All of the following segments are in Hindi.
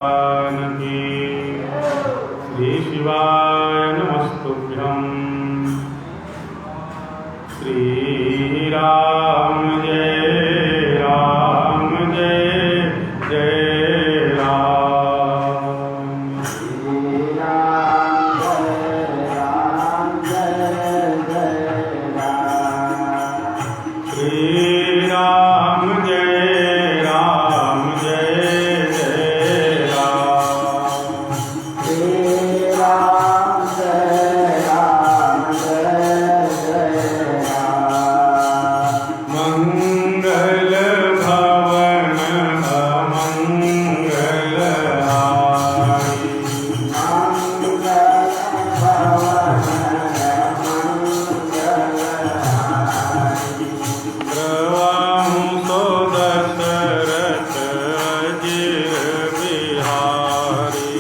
की श्री शिवाय नमस्तुभ्यं। श्री राम जय राम जय जय राम। श्री राम जय जय राम। श्री राम जय राम जय जय राम। श्री राम जय राम जय जय राम। मंगल भवन अमंगल हारी। मंगल भवन मंगल हारी। प्रवाहु तो दशरथ अजिर बिहारी।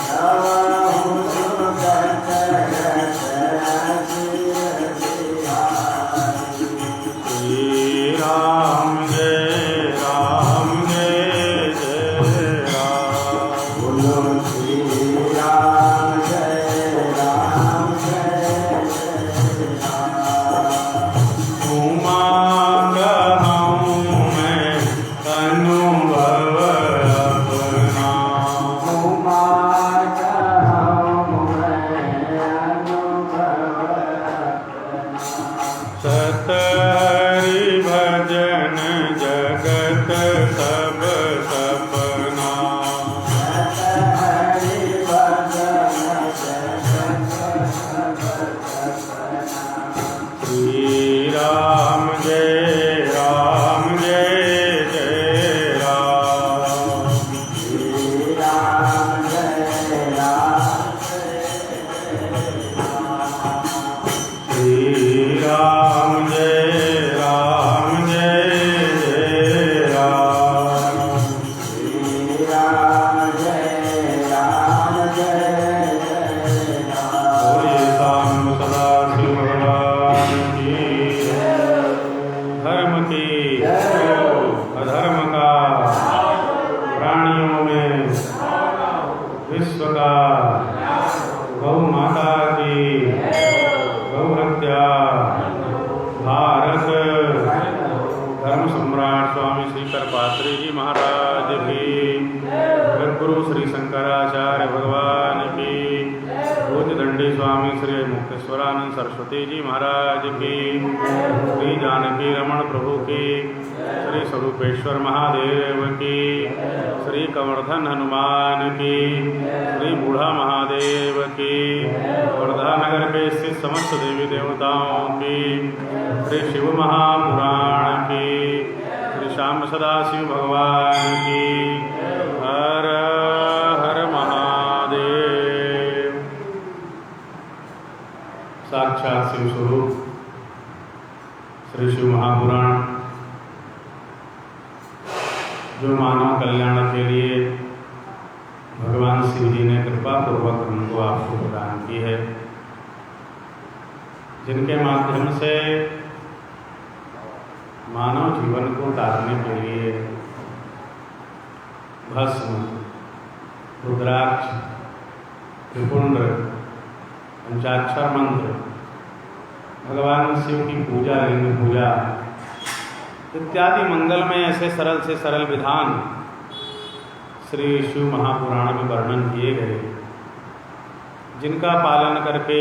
प्रभु दशरथ अजिर बिहारी। श्री राम जय जय राम। बोलो श्री राम जय राम जय जय राम। उमा कहूँ मैं अनुभव अपना। उमा कहूँ मैं अनुभव अपना। सतहरि भजन जगत सब सपना। हरि भजन जगत सब सपना। श्री राम जय जय राम। श्री राम जय राम श्री राम जय जय राम। श्री राम जय राम जय जय राम। बोलिए शाम सदा शिव भगवान की। धर्म की अधर्म का प्राणियों में विश्व का गौ माता की गौ हत्या भारत धर्म सम्राट स्वामी श्री करपात्री जी महाराज की, जगद्गुरु श्री शंकराचार्य भगवान की, पूज्य दंडी स्वामी श्री मुक्तेश्वरानंद सरस्वती जी महाराज की, श्री जानकी रमण प्रभु की, श्री स्वरूपेश्वर महादेव की, श्री कंवर्धन हनुमान की, श्री बूढ़ा महादेव की, वर्धा नगर के स्थित समस्त देवी देवताओं की, श्री शिव महापुराण की, श्री श्याम सदाशिव भगवान की। हर हर महादेव। साक्षात शिव स्वरूप श्री शिव महापुराण जो मानव कल्याण के लिए भगवान शिव जी ने कृपा पूर्वक हमको आपको प्रदान की है, जिनके माध्यम से मानव जीवन को तारने के लिए भस्म, रुद्राक्ष, त्रिपुंड, पंचाक्षर मंत्र, भगवान शिव की पूजा, लिंग पूजा इत्यादि मंगल में ऐसे सरल से सरल विधान श्री शिव महापुराण में वर्णन किए गए, जिनका पालन करके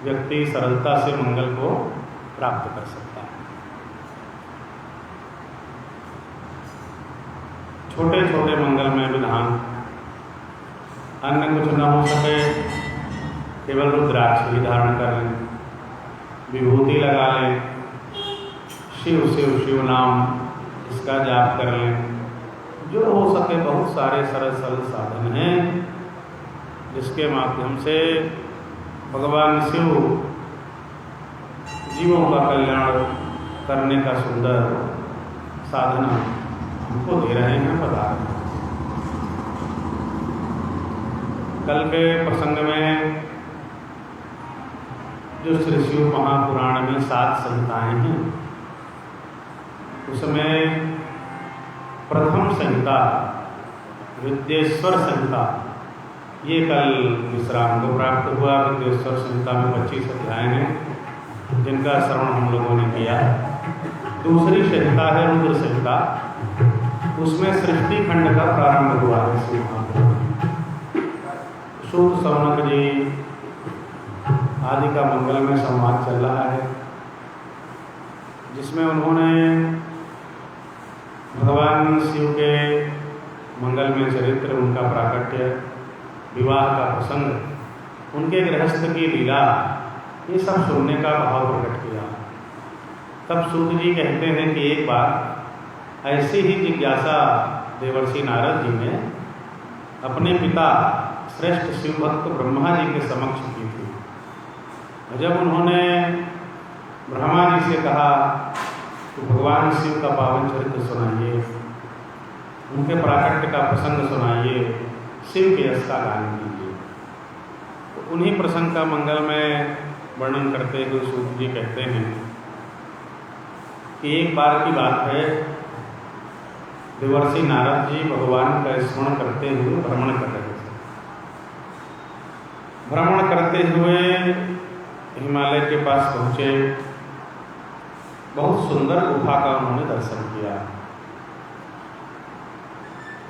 व्यक्ति सरलता से मंगल को प्राप्त कर सकता है। छोटे छोटे मंगलमय विधान, अन्य कुछ न हो सके केवल रुद्राक्ष ही धारण कर लें, विभूति लगा लें, शिव शिव शिव नाम इसका जाप कर लें, जो हो सके बहुत सारे सरल सरल साधन हैं जिसके माध्यम से भगवान शिव जीवों का कल्याण करने का सुंदर साधन हमको दे रहे हैं, बता रहे हैं। कल के प्रसंग में जो श्री शिव महापुराण में 7 संहिताएं हैं, उसमें प्रथम संहिता विद्येश्वर संहिता, ये कल विश्राम को प्राप्त हुआ। विद्येश्वर संहिता में 25 अध्याय हैं जिनका श्रवण हम लोगों ने किया। दूसरी संहिता है रुद्र संहिता, उसमें सृष्टि खंड का प्रारंभ हुआ है। श्री महाप्रभु सूत सौनक जी आदि का मंगल में संवाद चल रहा है, जिसमें उन्होंने भगवान शिव के मंगलमय चरित्र, उनका प्राकट्य, विवाह का प्रसंग, उनके गृहस्थ की लीला, ये सब सुनने का भाव प्रकट किया। तब सूत जी कहते हैं कि एक बार ऐसी ही जिज्ञासा देवर्षि नारद जी ने अपने पिता श्रेष्ठ शिव भक्त ब्रह्मा जी के समक्ष की थी। जब उन्होंने ब्रह्मा जी से कहा कि भगवान शिव का पावन चरित्र सुनाइए, उनके प्राकट्य का प्रसंग सुनाइए, शिव के यश का गान कीजिए, तो उन्हीं प्रसंग का मंगल में वर्णन करते हुए सूत जी कहते हैं कि एक बार की बात है, देवर्षि नारद जी भगवान का स्मरण करते हुए भ्रमण कर रहे थे। भ्रमण करते हुए हिमालय के पास पहुँचे। बहुत सुंदर गुफा का उन्होंने दर्शन किया।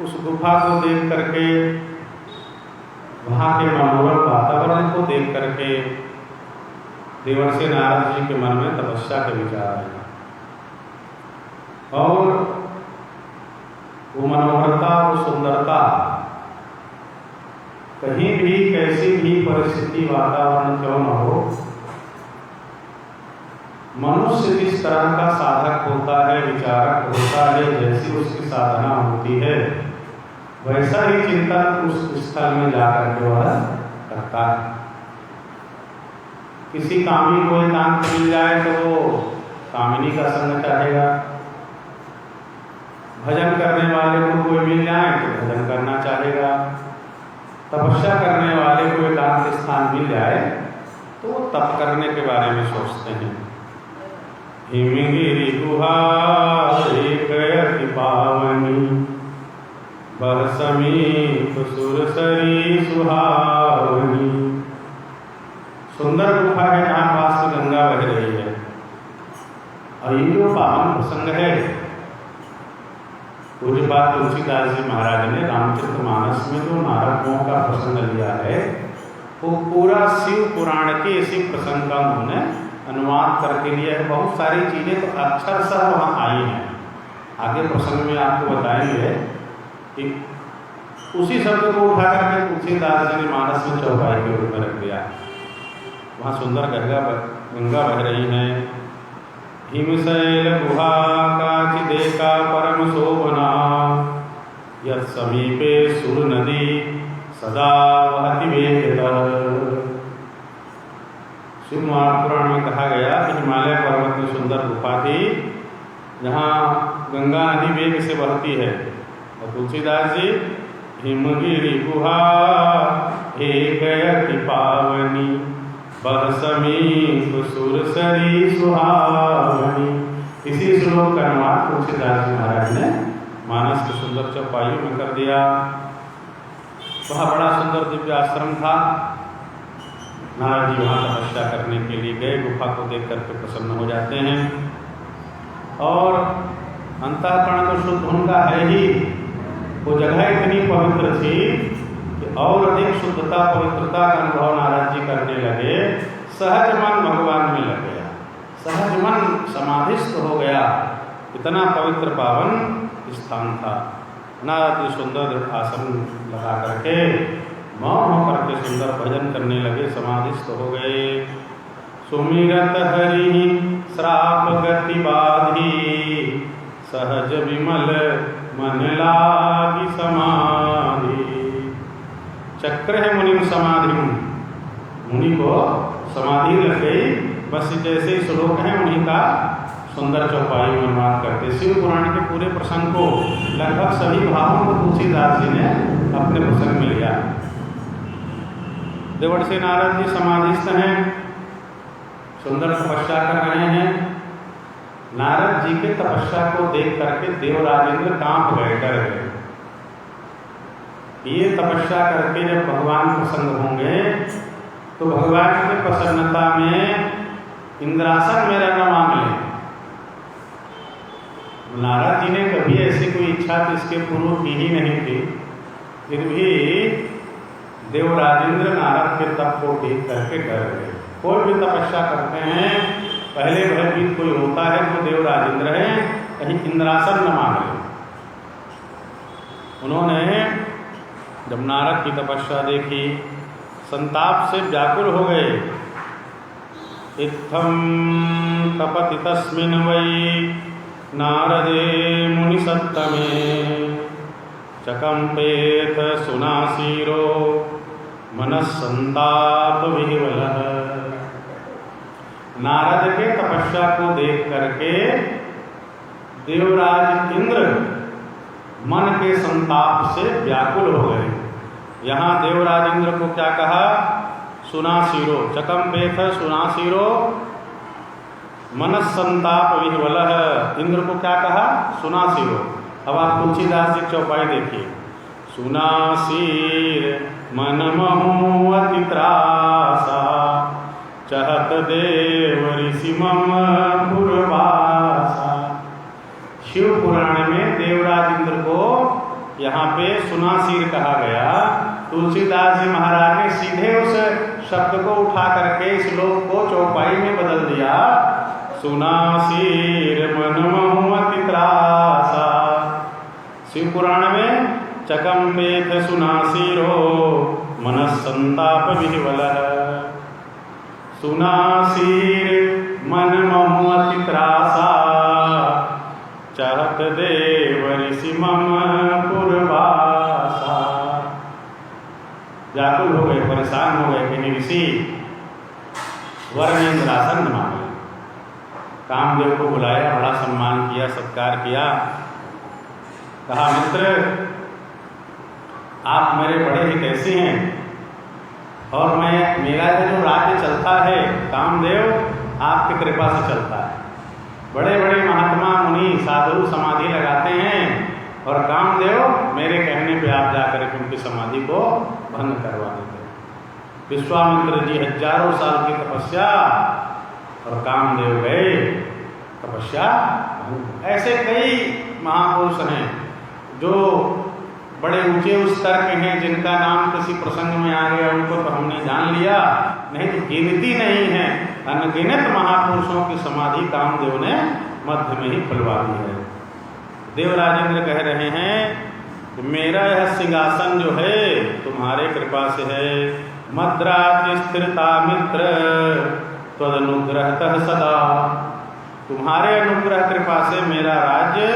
उस गुफा को देख करके, वहाँ के मनोरम वातावरण को देख करके देवर्षि नारद जी के मन में तपस्या के विचार आए और वो मनोहरता, वो सुंदरता कहीं भी कैसी भी परिस्थिति वातावरण क्यों न हो, मनुष्य जिस तरह का साधक होता है, विचारक होता है, जैसी उसकी साधना होती है, वैसा ही चिंतन उस स्थल में जाकर के वह करता है। किसी कामी को एकांत मिल जाए तो वो कामिनी का संग चाहेगा, भजन करने वाले को कोई मिल जाए तो भजन करना चाहेगा, तपस्या करने वाले को एकांत स्थान मिल जाए तो वो तप करने के बारे में सोचते हैं। हिमगिरि गुहा एक अति पावनी, बह समीप सुरसरी सुहावनी। सुंदर गुफा है जहाँ पास में गंगा बह रही है। और ये जो पावन प्रसंग है, पूज्यपाद तुलसीदास जी महाराज ने रामचरितमानस में जो नारदों का प्रसंग लिया है, वो पूरा शिव पुराण के इसी प्रसंग का उन्होंने अनुवाद करके लिया है। बहुत सारी चीजें तो अक्षरशः वहाँ आई हैं। आगे प्रसंग में आपको बताएंगे कि उसी शब्द को उठा करके तुलसीदास जी ने मानस में चौपाई के रूप में रख दिया। वहाँ सुंदर गंगा बह रही है। हिमशैल गुहा काचिदेका परम शोभना, यत् समीपे सुर नदी सदा वहति वेगतः। शिव महापुराण में कहा गया कि हिमालय पर्वत में सुंदर गुफा थी जहाँ गंगा नदी वेग से बहती है। और तुलसीदास जी हिमगिरि गुहा एक अति पावनी, बह समीप सुरसरी सुहावनी। इसी श्लोक का अनुवाद तुलसीदास जी महाराज ने मानस के सुंदर चौपाई में कर दिया। वह बड़ा सुंदर दिव्य आश्रम था। नारद जी वहाँ तपस्या करने के लिए गए। गुफा को देख करके प्रसन्न हो जाते हैं और अंतःकरण तो शुद्ध उनका है ही। वो जगह इतनी पवित्र थी कि और अधिक शुद्धता पवित्रता का अनुभव नारद जी करने लगे। सहज मन भगवान में लग गया, सहज मन समाधिस्थ हो गया। इतना पवित्र पावन स्थान था। नारद जी सुंदर आसन लगा करके मौन होकर के सुंदर भजन करने लगे, समाधिस्थ हो गए। सुमिरत हरि श्राप गति बाधी, सहज विमल मन लागी समाधि। चक्र है मुनि समाधि, मुनि को समाधि लग गई। बस जैसे श्लोक है उन्हीं का सुंदर चौपाई में अनुवाद करते। शिव पुराण के पूरे प्रसंग को, लगभग सभी भावों को तुलसीदास जी ने अपने प्रसंग में लिया। देवर्षि नारद जी समाधिस्थ हैं, सुंदर तपस्या कर रहे हैं। नारद जी के तपस्या को देख करके देव राजेंद्र कांप गए, डर गए। ये तपस्या करके जब भगवान प्रसन्न होंगे तो भगवान की प्रसन्नता में इंद्रासन मेरा न मांग लें। नारद जी ने कभी ऐसी कोई इच्छा तो इसके पूर्व की ही नहीं थी, फिर भी देवराजेंद्र नारद के तप को देख करके डर गए। कोई भी तपस्या करते हैं पहले भयभीत कोई होता है तो देवराजेंद्र है, कहीं इंद्रासन न मांग ले। उन्होंने जब नारद की तपस्या देखी संताप से व्याकुल हो गए। इत्थम तपति तस्मिन् वै नारदे मुनिसत्तमे चकम्पेत सुनासीरो मनस्संताप विह्वलः। नारद के तपस्या को देख करके देवराज इंद्र मन के संताप से व्याकुल हो गए। यहाँ देवराज इंद्र को क्या कहा? सुनासीरो, चकम्पेत सुनासीरो मनस्संताप विह्वलः। इंद्र को क्या कहा? सुनासीरो। अब आप तुलसीदास जी चौपाई देखिए। सुनासीर मनमहु अति त्रासा चहत देव ऋषि मम पुरवासा। शिव पुराण में देवराज इंद्र को यहाँ पे सुनासीर कहा गया। तुलसीदास जी महाराज ने सीधे उस शब्द को उठा करके इस श्लोक को चौपाई में बदल दिया। सुनासीर मनमहु अति त्रासा। शिव पुराण में चकम्पेत सुनासीरो मनस्संताप विह्वलः। सुनासीर मनमहु अति त्रासा चहत देव ऋषि मम पुरवासा। व्याकुल हो गए, परेशान हो गए कि ऋषि वर ने इंद्रासन मांगे। कामदेव को बुलाया, बड़ा सम्मान किया, सत्कार किया। कहा मित्र आप मेरे बड़े ही कैसे हैं और मेरा जो राज्य चलता है कामदेव आपकी कृपा से चलता है। बड़े बड़े महात्मा मुनि साधु समाधि लगाते हैं और कामदेव मेरे कहने पे आप जाकर के उनकी समाधि को भंग करवा देते हैं। विश्वामित्र जी हजारों साल की तपस्या और कामदेव गए, तपस्या। ऐसे कई महापुरुष हैं जो बड़े ऊंचे उस स्तर के हैं जिनका नाम किसी प्रसंग में आ गया उनको तो हमने जान लिया, नहीं तो गिनती नहीं है। अनगिनत महापुरुषों की समाधि कामदेव ने मध्य में ही खुलवा दी है। देवराजेंद्र कह रहे हैं कि मेरा यह सिंहासन जो है तुम्हारे कृपा से है। मद्राज्य स्थिरता मित्र त्वदनुग्रहतः सदा। तुम्हारे अनुग्रह कृपा से मेरा राज्य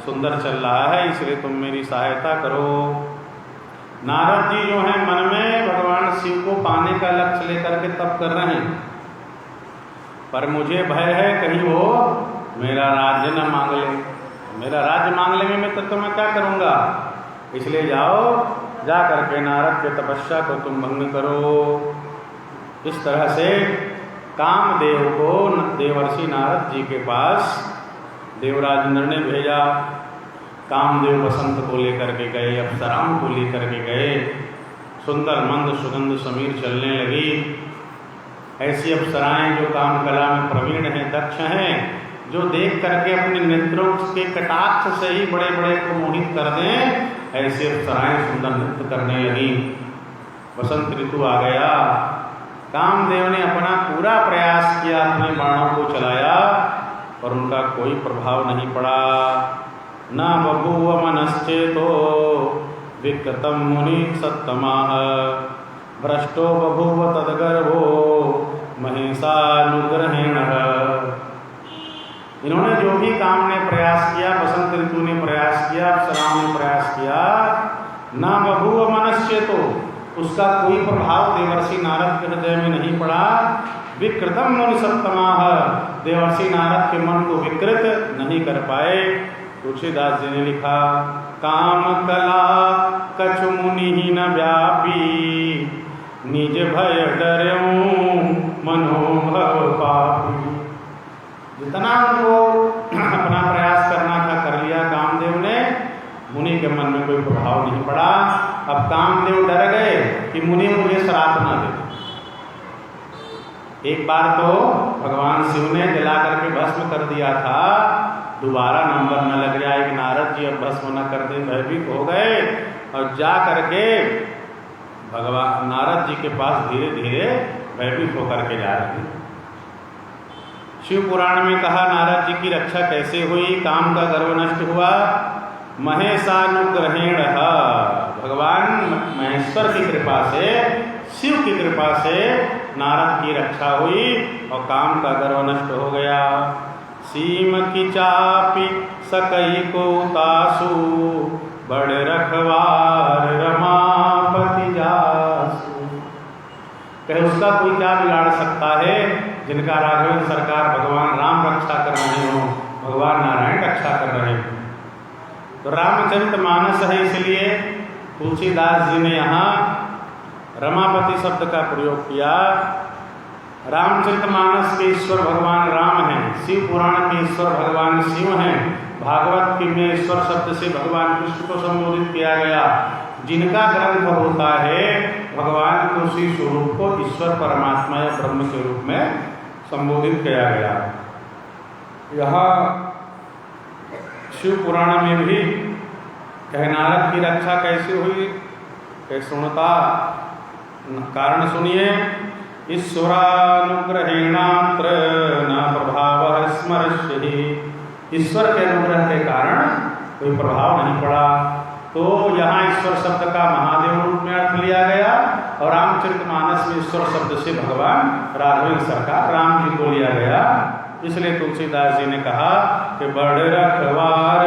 सुंदर चल रहा है, इसलिए तुम मेरी सहायता करो। नारद जी जो हैं मन में भगवान शिव को पाने का लक्ष्य लेकर के तप कर रहे हैं, पर मुझे भय है कहीं वो मेरा राज्य न मांग ले। मेरा राज्य मांग लेंगे मैं तो मैं क्या करूँगा, इसलिए जाओ जा करके नारद के तपस्या को तुम भंग करो। इस तरह से कामदेव को देवर्षि नारद जी के पास देवराज इंद्र ने भेजा। कामदेव वसंत को लेकर के गए, अप्सराओं को लेकर के गए। सुंदर मंद सुगंध समीर चलने लगी। ऐसी अप्सराएं जो काम कला में प्रवीण हैं, दक्ष हैं, जो देख करके अपने नेत्रों के कटाक्ष से ही बड़े बड़े को मोहित कर दें, ऐसी अप्सराएं सुंदर नृत्य करने लगी। वसंत ऋतु आ गया। कामदेव ने अपना पूरा प्रयास किया, अपने बाणों को चलाया और उनका कोई प्रभाव नहीं पड़ा। न बभूव मनश्चेतो विकृतं मुनि सत्तमाः भ्रष्टो बभूव तद्गर्भो महेशानुग्रहेण। इन्होंने जो भी काम ने प्रयास किया, बसंत ऋतु ने प्रयास किया, अप्सराओं ने प्रयास किया, न बभूव मनश्चेतो, उसका कोई प्रभाव देवर्षि नारद के हृदय में नहीं पड़ा। विकृतम मुनि सत्तमाः, देवर्षि नारद के मन को विकृत नहीं कर पाए। तुलसीदास जी ने लिखा, काम कला कछु मुनि न व्यापी निज भय डर्यों मनोभव पापी। जितना उनको अपना प्रयास करना था कर लिया कामदेव ने, मुनि के मन में कोई प्रभाव नहीं पड़ा। अब कामदेव डर गए कि मुनि मुझे श्राप ना दे। एक बार तो भगवान शिव ने जला करके भस्म कर दिया था, दोबारा नंबर न लग जाए कि नारद जी अब भस्म न कर दे, भयभीत हो गए और जा करके भगवान नारद जी के पास धीरे धीरे भयभीत होकर के जा रहे हैं। शिव पुराण में कहा नारद जी की रक्षा कैसे हुई, काम का गर्व नष्ट हुआ। महेशानुग्रहेण, भगवान महेश्वर की कृपा से, शिव की कृपा से नारद की रक्षा हुई और काम का गर्व नष्ट हो गया। सीम की चापी सकई को तासु, बड़ रखवार रमापति जासु। कहे उसका कोई क्या बिगाड़ सकता है जिनका राघवेंद्र सरकार भगवान राम रक्षा कर रहे हो, भगवान नारायण रक्षा कर रहे हैं। तो रामचरितमानस है, इसलिए तुलसीदास जी ने यहाँ रमापति शब्द का प्रयोग किया। रामचरितमानस के ईश्वर भगवान राम हैं, शिव पुराण के ईश्वर भगवान शिव हैं, भागवत में ईश्वर शब्द से भगवान कृष्ण को संबोधित किया गया। जिनका ग्रंथ होता है भगवान को, उसी स्वरूप को ईश्वर परमात्मा या ब्रह्म के रूप में संबोधित किया गया। यहाँ शिव पुराण में भी नारद की रक्षा कैसे हुई, सुनता कारण सुनिए। ईश्वरानुग्रहेणात्र न प्रभाव स्मरष्यहि, ईश्वर के अनुग्रह के कारण कोई प्रभाव नहीं पड़ा। तो यहाँ ईश्वर शब्द का महादेव रूप में अर्थ लिया गया और रामचरितमानस में ईश्वर शब्द से भगवान राघवेंद्र सरकार राम जी को लिया गया। इसलिए तुलसीदास जी ने कहा कि बड़ रखवार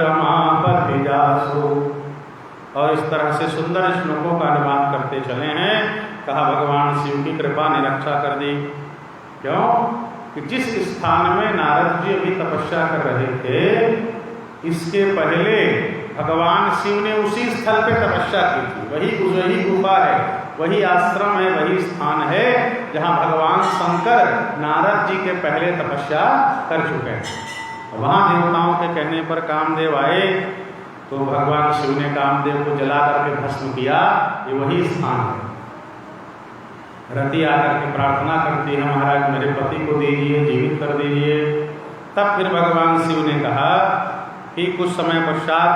रमापति जासु, और इस तरह से सुंदर श्लोकों का अनुवाद करते चले हैं। कहा भगवान शिव की कृपा ने रक्षा कर दी। क्यों कि जिस स्थान में नारद जी अभी तपस्या कर रहे थे, इसके पहले भगवान शिव ने उसी स्थल पे तपस्या की थी। वही गुफा है, वही आश्रम है, वही स्थान है जहाँ भगवान शंकर नारद जी के पहले तपस्या कर चुके हैं। वहाँ देवताओं के कहने पर कामदेव आए तो भगवान शिव ने कामदेव को जला करके भस्म किया। ये वही स्थान है। रति आकर के प्रार्थना करती है, महाराज मेरे पति को दीजिए, जीवित कर दीजिए। तब फिर भगवान शिव ने कहा कि कुछ समय पश्चात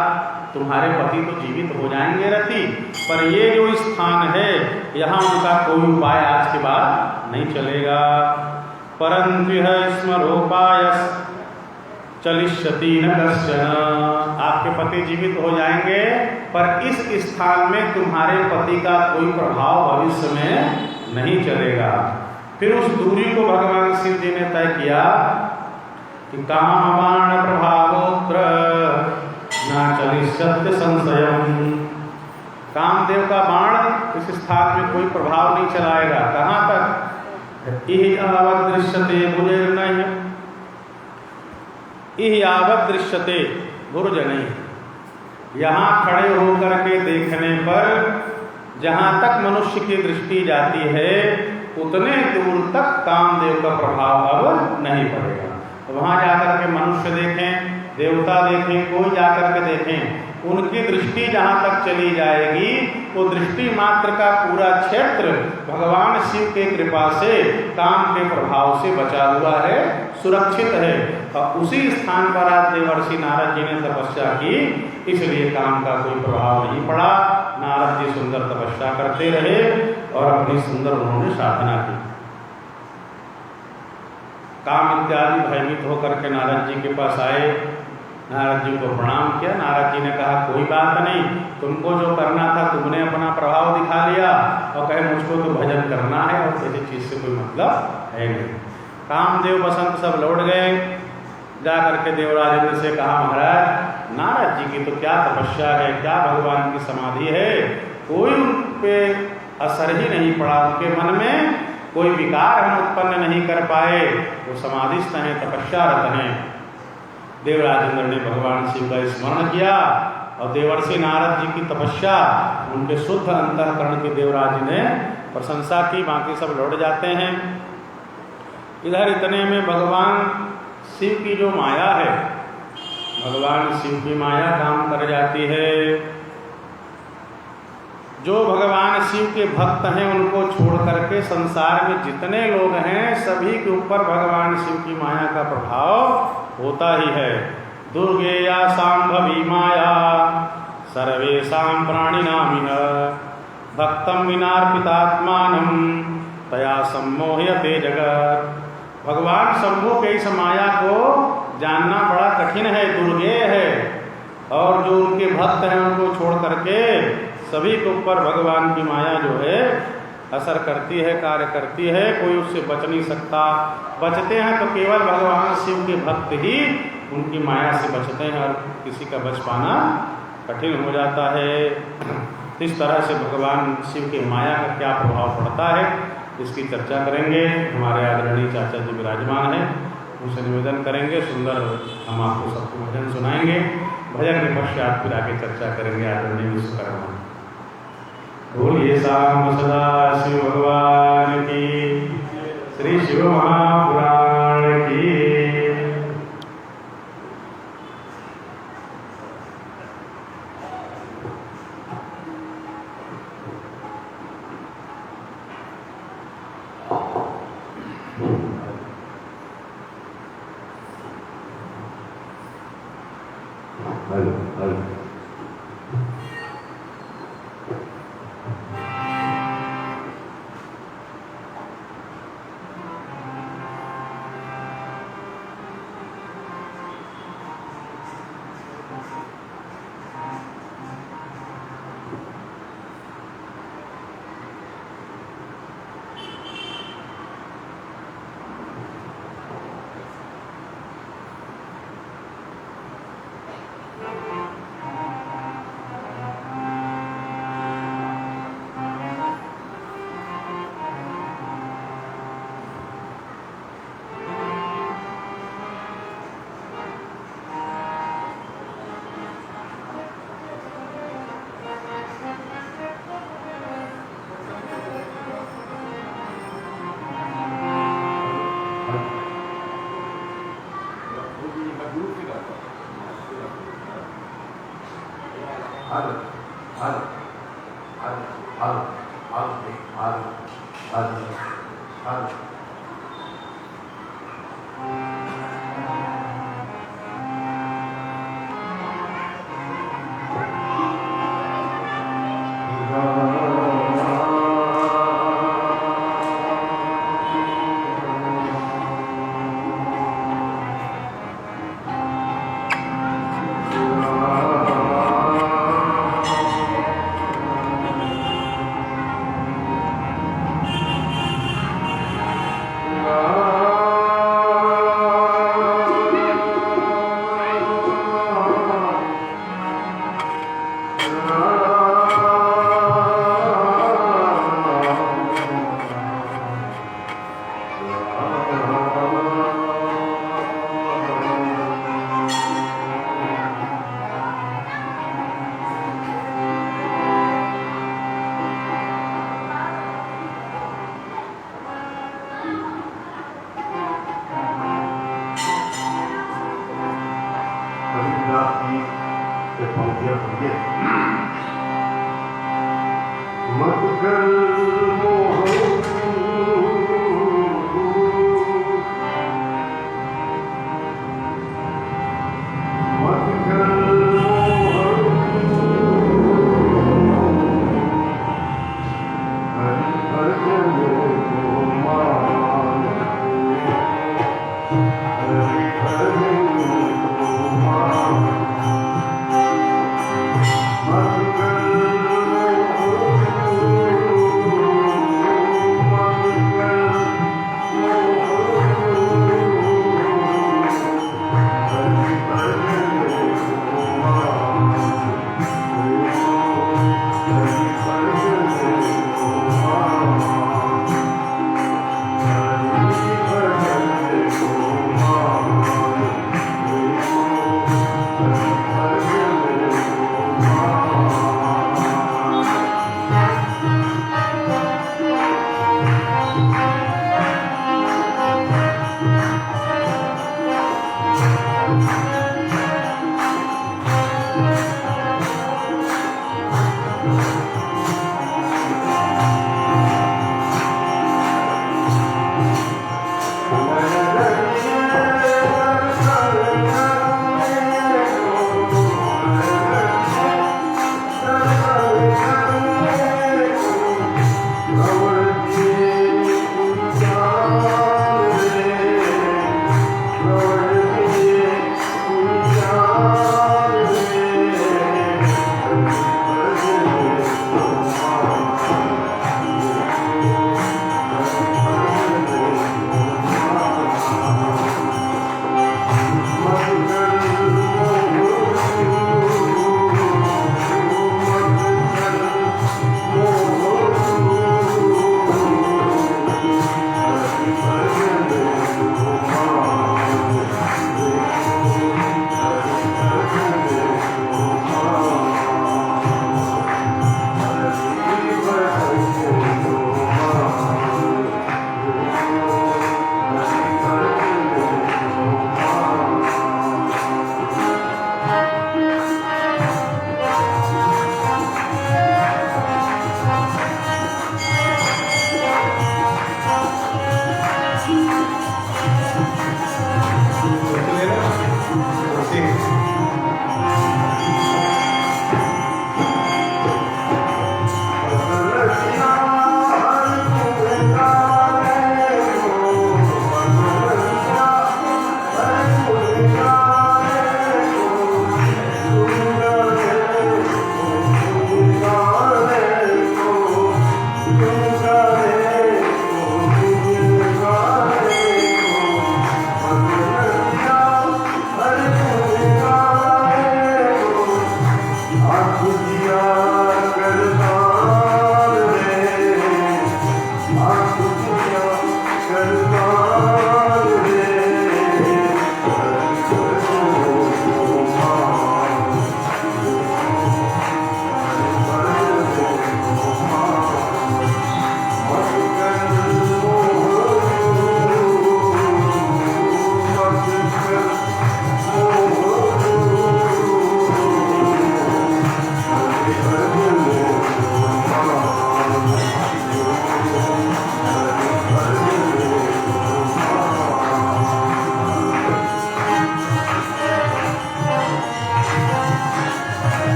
तुम्हारे पति तो जीवित हो जाएंगे रति, पर ये जो स्थान है यहाँ उनका कोई उपाय आज के बाद नहीं चलेगा। परंतु स्मरोपायस चलिष्यति न कश्चन, आपके पति जीवित हो जाएंगे पर इस स्थान में तुम्हारे पति का कोई प्रभाव भविष्य में नहीं चलेगा। फिर उस दूरी को भगवान शिव जी ने तय किया कि कामबाण प्रभावोत्र न चलिष्यति संशयम्, कामदेव का बाण इस स्थान में कोई प्रभाव नहीं चलाएगा। कहाँ तक? इह यावत् दृश्यते भुजैर्नैः, इह यावत् दृश्यते भुजैर्नैः, यहाँ खड़े होकर के देखने पर जहाँ तक मनुष्य की दृष्टि जाती है उतने दूर तक कामदेव का प्रभाव अब नहीं पड़ेगा। वहाँ जाकर के मनुष्य देखें, देवता देखें, कोई जाकर के देखें, उनकी दृष्टि जहाँ तक चली जाएगी वो दृष्टि मात्र का पूरा क्षेत्र भगवान शिव के कृपा से काम के प्रभाव से बचा हुआ है, सुरक्षित है। और उसी स्थान पर आज देवर्षि नारद जी ने तपस्या की, इसलिए काम का कोई प्रभाव नहीं पड़ा। नारद जी सुंदर तपस्या करते रहे और अपनी सुंदर उन्होंने साधना की। काम इत्यादि भयभीत होकर के नारद जी के पास आए, नारद जी को प्रणाम किया। नारद जी ने कहा कोई बात नहीं, तुमको जो करना था तुमने अपना प्रभाव दिखा लिया, और कहे मुझको तो भजन करना है और किसी चीज़ से कोई मतलब है नहीं। कामदेव बसंत सब लौट गए। जा करके देवराज इंद्र से कहा महाराज नारद जी की तो क्या तपस्या है, क्या भगवान की समाधि है, कोई उन पे असर ही नहीं पड़ा, उनके मन में कोई विकार हम उत्पन्न नहीं कर पाए, वो समाधिस्थ हैं, तपस्यारत हैं। देवराज इंद्र ने भगवान शिव का स्मरण किया और देवर्षि नारद जी की तपस्या, उनके शुद्ध अंतःकरण की देवराज ने प्रशंसा की। बाकी सब लौट जाते हैं। इधर इतने में भगवान शिव की जो माया है, भगवान शिव की माया काम कर जाती है। जो भगवान शिव के भक्त हैं उनको छोड़ करके संसार में जितने लोग हैं सभी के ऊपर भगवान शिव की माया का प्रभाव होता ही है। दुर्गेया सांभवी माया सर्वेषां प्राणिनामिह भक्तं विनार्पितात्मानं तया सम्मोह्यते जगत्। भगवान शंभु के इस माया को जानना बड़ा कठिन है, दुर्गेय है, और जो उनके भक्त हैं उनको छोड़ करके सभी के ऊपर भगवान की माया जो है असर करती है, कार्य करती है, कोई उससे बच नहीं सकता। बचते हैं तो केवल भगवान शिव के भक्त ही उनकी माया से बचते हैं, और किसी का बच पाना कठिन हो जाता है। इस तरह से भगवान शिव के माया का क्या प्रभाव पड़ता है इसकी चर्चा करेंगे। हमारे आदरणीय चाचा जी विराजमान हैं, उनसे निवेदन करेंगे, सुंदर हम आपको सबको भजन सुनाएंगे। भजन के पश्चात फिर आगे चर्चा करेंगे आदरणीय विश्वकर्मा। बोलिए सांब सदा शिव भगवान की, श्री शिव महापुराण की।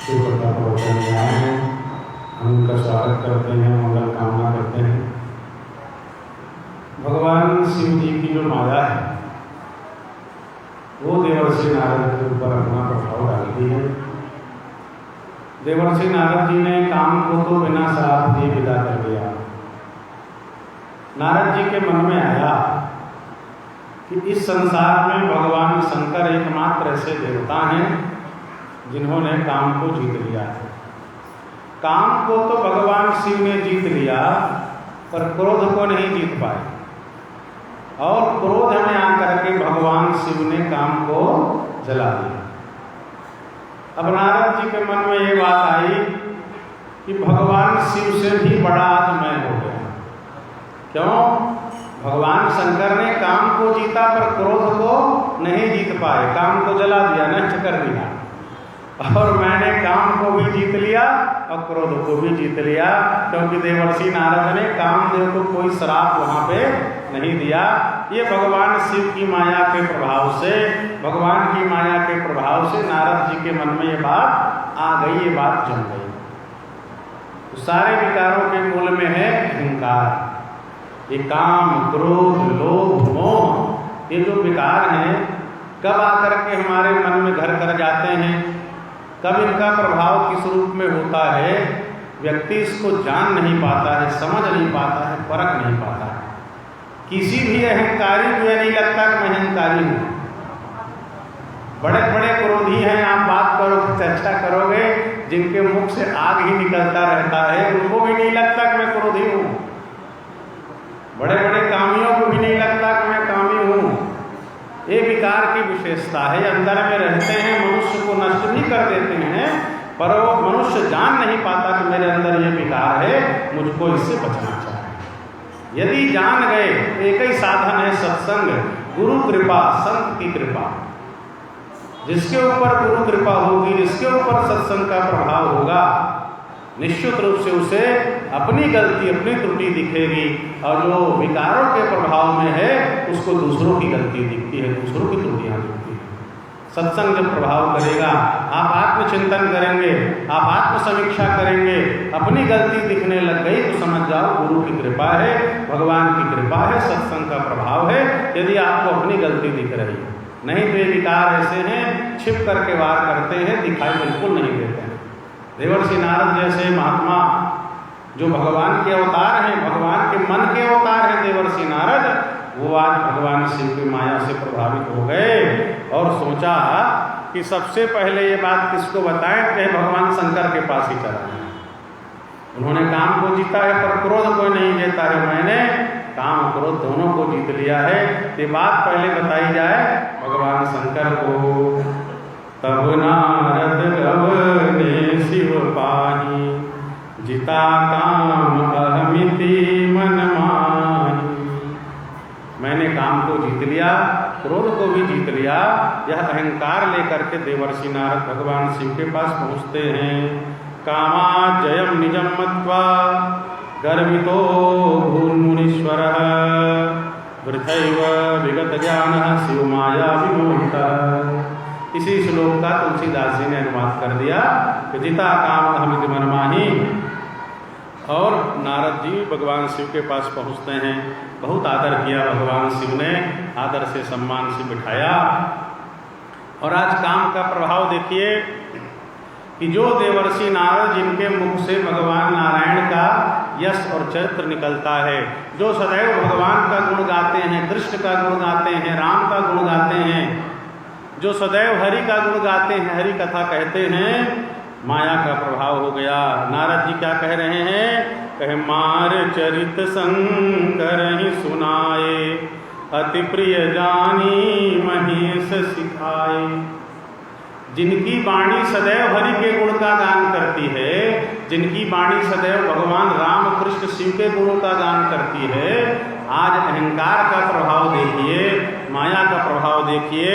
शिव कथा प्रवचन में आए हैं। हम उनका स्वागत करते हैं, मंगल कामना करते हैं। भगवान शिव जी की जो माया है वो देवर्षि नारद के ऊपर अपना प्रभाव डालती है। देवर्षि नारद जी ने काम को तो बिना श्राप दिए विदा कर दिया। नारद जी के मन में आया कि इस संसार में भगवान शंकर एकमात्र ऐसे देवता हैं जिन्होंने काम को जीत लिया है। काम को तो भगवान शिव ने जीत लिया, पर क्रोध को नहीं जीत पाए, और क्रोध में आकर के भगवान शिव ने काम को जला दिया। अब नारद जी के मन में ये बात आई कि भगवान शिव से भी बड़ा आज मैं हो गया। क्यों? भगवान शंकर ने काम को जीता पर क्रोध को नहीं जीत पाए, काम को जला दिया, नष्ट कर दिया। और मैंने काम को भी जीत लिया और क्रोध को भी जीत लिया, क्योंकि देवर्षि नारद ने कामदेव को कोई श्राप वहां पे नहीं दिया। ये भगवान शिव की माया के प्रभाव से, भगवान की माया के प्रभाव से नारद जी के मन में ये बात आ गई, ये बात जम गई। तो सारे विकारों के मूल में है अहंकार। ये काम, क्रोध, लोभ, मोह, ये जो विकार हैं कब आकर के हमारे मन में घर कर जाते हैं, कब इनका प्रभाव किस रूप में होता है, व्यक्ति इसको जान नहीं पाता है, समझ नहीं पाता है, परख नहीं पाता है। किसी भी अहंकारी को यह नहीं लगता कि मैं अहंकारी हूँ। बड़े बड़े क्रोधी हैं, आप बात करो, चर्चा करोगे, जिनके मुख से आग ही निकलता रहता है, उनको भी नहीं लगता कि मैं क्रोधी हूँ। बड़े बड़े कामियों को भी नहीं लगता कि मैं कामी हूँ। ये विकार की विशेषता है, अंदर में रहते हैं, मनुष्य को नष्ट भी कर देते हैं, पर वो मनुष्य जान नहीं पाता कि मेरे अंदर ये विकार है, मुझको इससे बचना चाहिए। यदि जान गए, एक ही साधन है सत्संग, गुरु कृपा, संत की कृपा। जिसके ऊपर गुरु कृपा होगी, जिसके ऊपर सत्संग का प्रभाव होगा, निश्चित रूप से उसे अपनी गलती, अपनी त्रुटि दिखेगी, और जो विकारों के प्रभाव में है उसको दूसरों की गलती दिखती है, दूसरों की त्रुटियां दिखती है। सत्संग जब प्रभाव करेगा, आप आत्मचिंतन करेंगे, आप आत्मसमीक्षा करेंगे, अपनी गलती दिखने लग गई तो समझ जाओ गुरु की कृपा है, भगवान की कृपा है, सत्संग का प्रभाव है। यदि आपको अपनी गलती दिख रही है, नहीं तो ये विकार ऐसे हैं, छिप करके वार करते हैं, दिखाई बिल्कुल नहीं देते हैं। देवर्षि नारद जैसे महात्मा जो भगवान के अवतार हैं, भगवान के मन के अवतार हैं देवर्षि नारद, वो आज भगवान शिव की माया से प्रभावित हो गए और सोचा कि सबसे पहले ये बात किसको बताएं कि भगवान शंकर के पास ही चला है। उन्होंने काम को जीता है पर क्रोध को नहीं जीता है, मैंने काम क्रोध दोनों को जीत लिया है। ये बात पहले बताई जाए भगवान शंकर को। तब नारद गवने शिव पाही, जिता काम अहमिति मन माही। मैंने काम को जीत लिया, क्रोध को भी जीत लिया। यह अहंकार लेकर के देवर्षि नारद भगवान शिव के पास पहुँचते हैं। कामा जयम निजम मत्वा गर्वितो भून्मुनीश्वरः, वृथैव विगत ज्ञानः शिव माया विमोहितः। इसी श्लोक का तुलसीदास जी ने अनुवाद कर दिया कि जिता काम अहमिति मन माही। और नारद जी भगवान शिव के पास पहुँचते हैं। बहुत आदर किया भगवान शिव ने, आदर से सम्मान से बिठाया। और आज काम का प्रभाव देखिए कि जो देवर्षि नारद जिनके मुख से भगवान नारायण का यश और चरित्र निकलता है, जो सदैव भगवान का गुण गाते हैं, कृष्ण का गुण गाते हैं, राम का गुण गाते हैं, जो सदैव हरि का गुण गाते हैं, हरि कथा कहते हैं, माया का प्रभाव हो गया। नारद जी क्या कह रहे हैं? कहे मार चरित शंकर ही सुनाए, अति प्रिय जानी महेश सिखाए। जिनकी वाणी सदैव हरि के गुण का गान करती है, जिनकी वाणी सदैव भगवान राम कृष्ण शिव के गुणों का गान करती है, आज अहंकार का प्रभाव देखिए, माया का प्रभाव देखिए।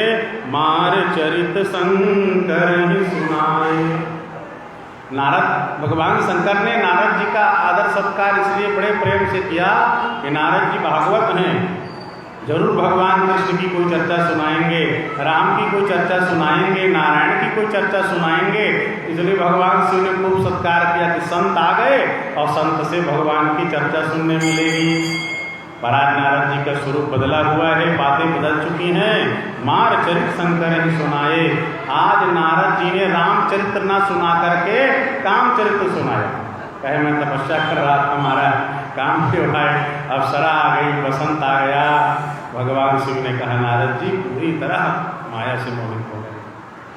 मार चरित शंकर ही सुनाए। नारद भगवान शंकर ने नारद जी का आदर सत्कार इसलिए बड़े प्रेम से किया कि नारद जी भागवत हैं। जरूर भगवान कृष्ण की कोई चर्चा सुनाएंगे, राम की कोई चर्चा सुनाएंगे, नारायण की कोई चर्चा सुनाएंगे। इसलिए भगवान शिव ने खूब सत्कार किया कि संत आ गए और संत से भगवान की चर्चा सुनने मिलेगी। पर आज नारद जी का स्वरूप बदला हुआ है, बातें बदल चुकी हैं। मार चरित शंकर ही सुनाए। आज नारद जी ने रामचरित्र ना सुना करके कामचरित्र सुनाया। कहे मैं तपस्या कर रहा था, हमारा काम क्यों है, अप्सरा आ गई, बसंत आ गया। भगवान शिव ने कहा नारद जी पूरी तरह माया से मोहित हो गए।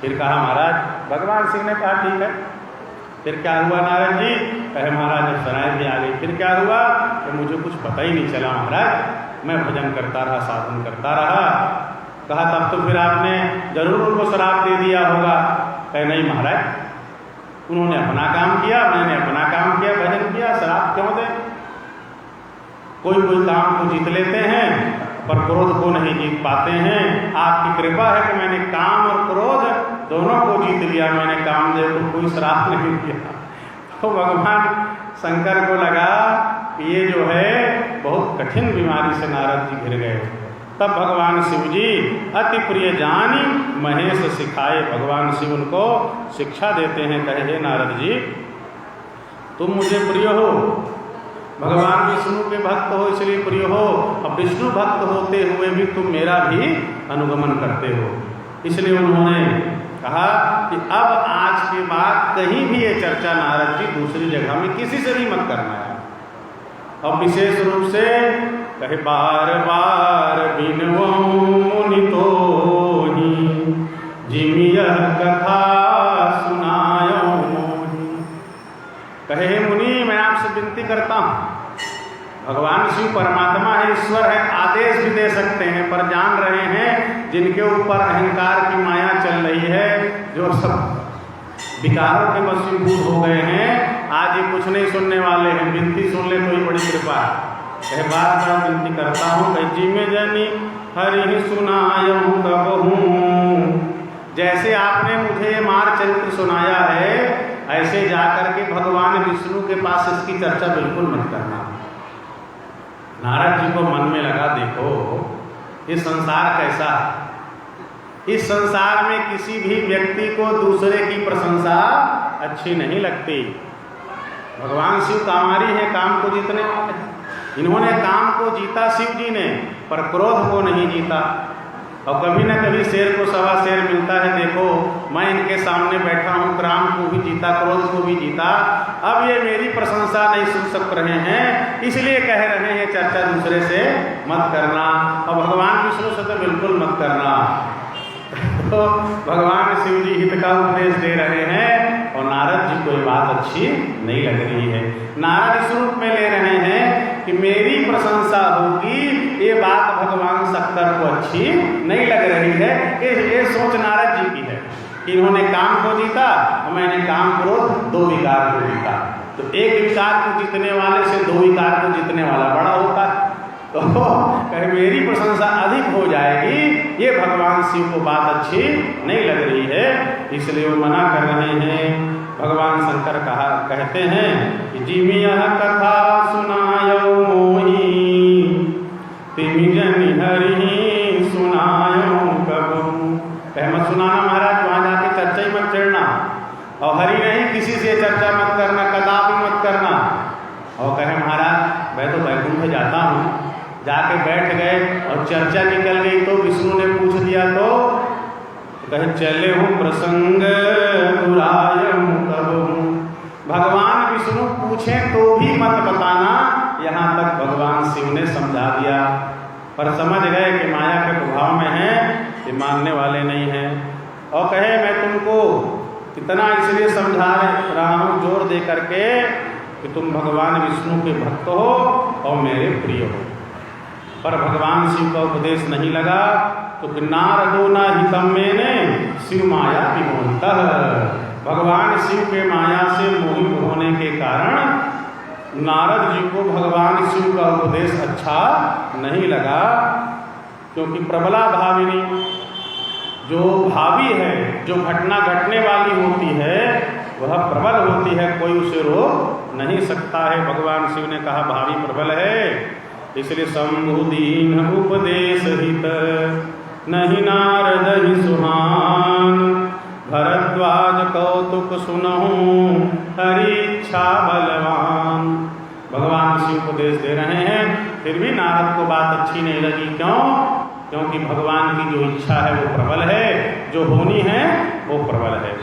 फिर कहा महाराज, भगवान शिव ने कहा ठीक है। फिर क्या हुआ नारद जी? कहे महाराज अप्सराएं भी आ गई। फिर क्या हुआ? तो मुझे कुछ पता ही नहीं चला महाराज, मैं भजन करता रहा, साधन करता रहा। कहा तब तो फिर आपने जरूर उनको श्राप दे दिया होगा। कहे नहीं महाराज, उन्होंने अपना काम किया, मैंने अपना काम किया, भजन किया, श्राप क्यों दे? कोई कोई काम को जीत लेते हैं पर क्रोध को नहीं जीत पाते हैं। आपकी कृपा है कि मैंने काम और क्रोध दोनों को जीत लिया, मैंने कामदेव को कोई श्राप नहीं दिया। तो भगवान शंकर को लगा कि ये जो है बहुत कठिन बीमारी से नारद जी घिर गए। तब भगवान शिव जी अति प्रिय जानी महेश सिखाए। भगवान शिव उनको शिक्षा देते हैं, कहे हे नारद जी तुम मुझे प्रिय हो, भगवान विष्णु के भक्त हो इसलिए प्रिय हो, अब विष्णु भक्त होते हुए भी तुम मेरा भी अनुगमन करते हो। इसलिए उन्होंने कहा कि अब आज के बाद कहीं भी ये चर्चा नारद जी दूसरी जगह में किसी से भी मत करना है। और विशेष रूप से कहे बार बार बिनवो मुनि तो ही जिमि यह कथा सुनायो मोहि। कहे हे मुनि मैं आपसे विनती करता हूँ, भगवान शिव परमात्मा है, ईश्वर है, आदेश भी दे सकते हैं, पर जान रहे हैं जिनके ऊपर अहंकार की माया चल रही है, जो सब विकारों के वशीभूत हो गए हैं, आज ये कुछ नहीं सुनने वाले हैं, विनती सुन ले तो ही बड़ी कृपा है। बार बार विनती करता हूँ कह जी में जनी हरि सुनायहु कबहूँ। जैसे आपने मुझे मार चरित्र सुनाया है ऐसे जाकर के भगवान विष्णु के पास इसकी चर्चा बिल्कुल मत करना। नारद जी को मन में लगा देखो ये संसार कैसा है, इस संसार में किसी भी व्यक्ति को दूसरे की प्रशंसा अच्छी नहीं लगती। भगवान शिव कामारी है, काम को जीतने वाले। इन्होंने काम को जीता शिव जी ने, पर क्रोध को नहीं जीता। और कभी न कभी शेर को सवा शेर मिलता है। देखो मैं इनके सामने बैठा हूँ, काम को भी जीता, क्रोध को भी जीता, अब ये मेरी प्रशंसा नहीं सुन सक रहे हैं, इसलिए कह रहे हैं चर्चा दूसरे से मत करना, और भगवान विष्णु से तो बिल्कुल मत करना। तो भगवान शिव जी हित का उपदेश दे रहे हैं और नारद जी को ये बात अच्छी नहीं लग रही है। नारद इस रूप में ले रहे हैं कि मेरी प्रशंसा होगी, ये बात भगवान शंकर को अच्छी नहीं लग रही है। ये सोच नारद जी की है कि इन्होंने काम को जीता और मैंने काम क्रोध दो विकार को जीता। तो एक विकार को जीतने वाले से दो विकार को जीतने वाला बड़ा होता है। तो कहे मेरी प्रशंसा अधिक हो जाएगी, ये भगवान शिव को बात अच्छी नहीं लग रही है, इसलिए वो मना कर रहे हैं। भगवान शंकर कहते हैं कि जिमि यह कथा सुनायो मोहि तिमि जनि हरि सुनायो कबहूँ। कहे मत सुनाना महाराज, वहाँ जाके चर्चा ही मत छेड़ना, और हरि नहीं किसी से चर्चा मत करना, कदापि मत करना। और कहे महाराज मैं तो वैकुंठ जाता हूँ, जाके बैठ गए और चर्चा निकल गई तो विष्णु ने पूछ दिया तो कहे चले हूँ प्रसंग दुरायम कबहूँ। भगवान विष्णु पूछें तो भी मत बताना, यहाँ तक भगवान शिव ने समझा दिया। पर समझ गए कि माया के प्रभाव में है, ये मानने वाले नहीं हैं। और कहे मैं तुमको इतना इसलिए समझा रहा हूँ जोर दे करके कि तुम भगवान विष्णु के भक्त हो और मेरे प्रिय हो। पर भगवान शिव का उपदेश नहीं लगा तो नारदो न हितम मेने शिव माया विमोहितः। भगवान शिव के माया से मोहित होने के कारण नारद जी को भगवान शिव का उपदेश अच्छा नहीं लगा, क्योंकि प्रबला भाविनी जो भावी है, जो घटना घटने वाली होती है वह प्रबल होती है, कोई उसे रोक नहीं सकता है। भगवान शिव ने कहा भावी प्रबल है, इसलिए शंभु दीन उपदेश हित, नहीं नारद ही सुहान। भरद्वाज कौतुक सुनहु, हरि इच्छा बलवान। भगवान शिव उपदेश दे रहे हैं, फिर भी नारद को बात अच्छी नहीं लगी। क्यों? क्योंकि भगवान की जो इच्छा है वो प्रबल है, जो होनी है वो प्रबल है।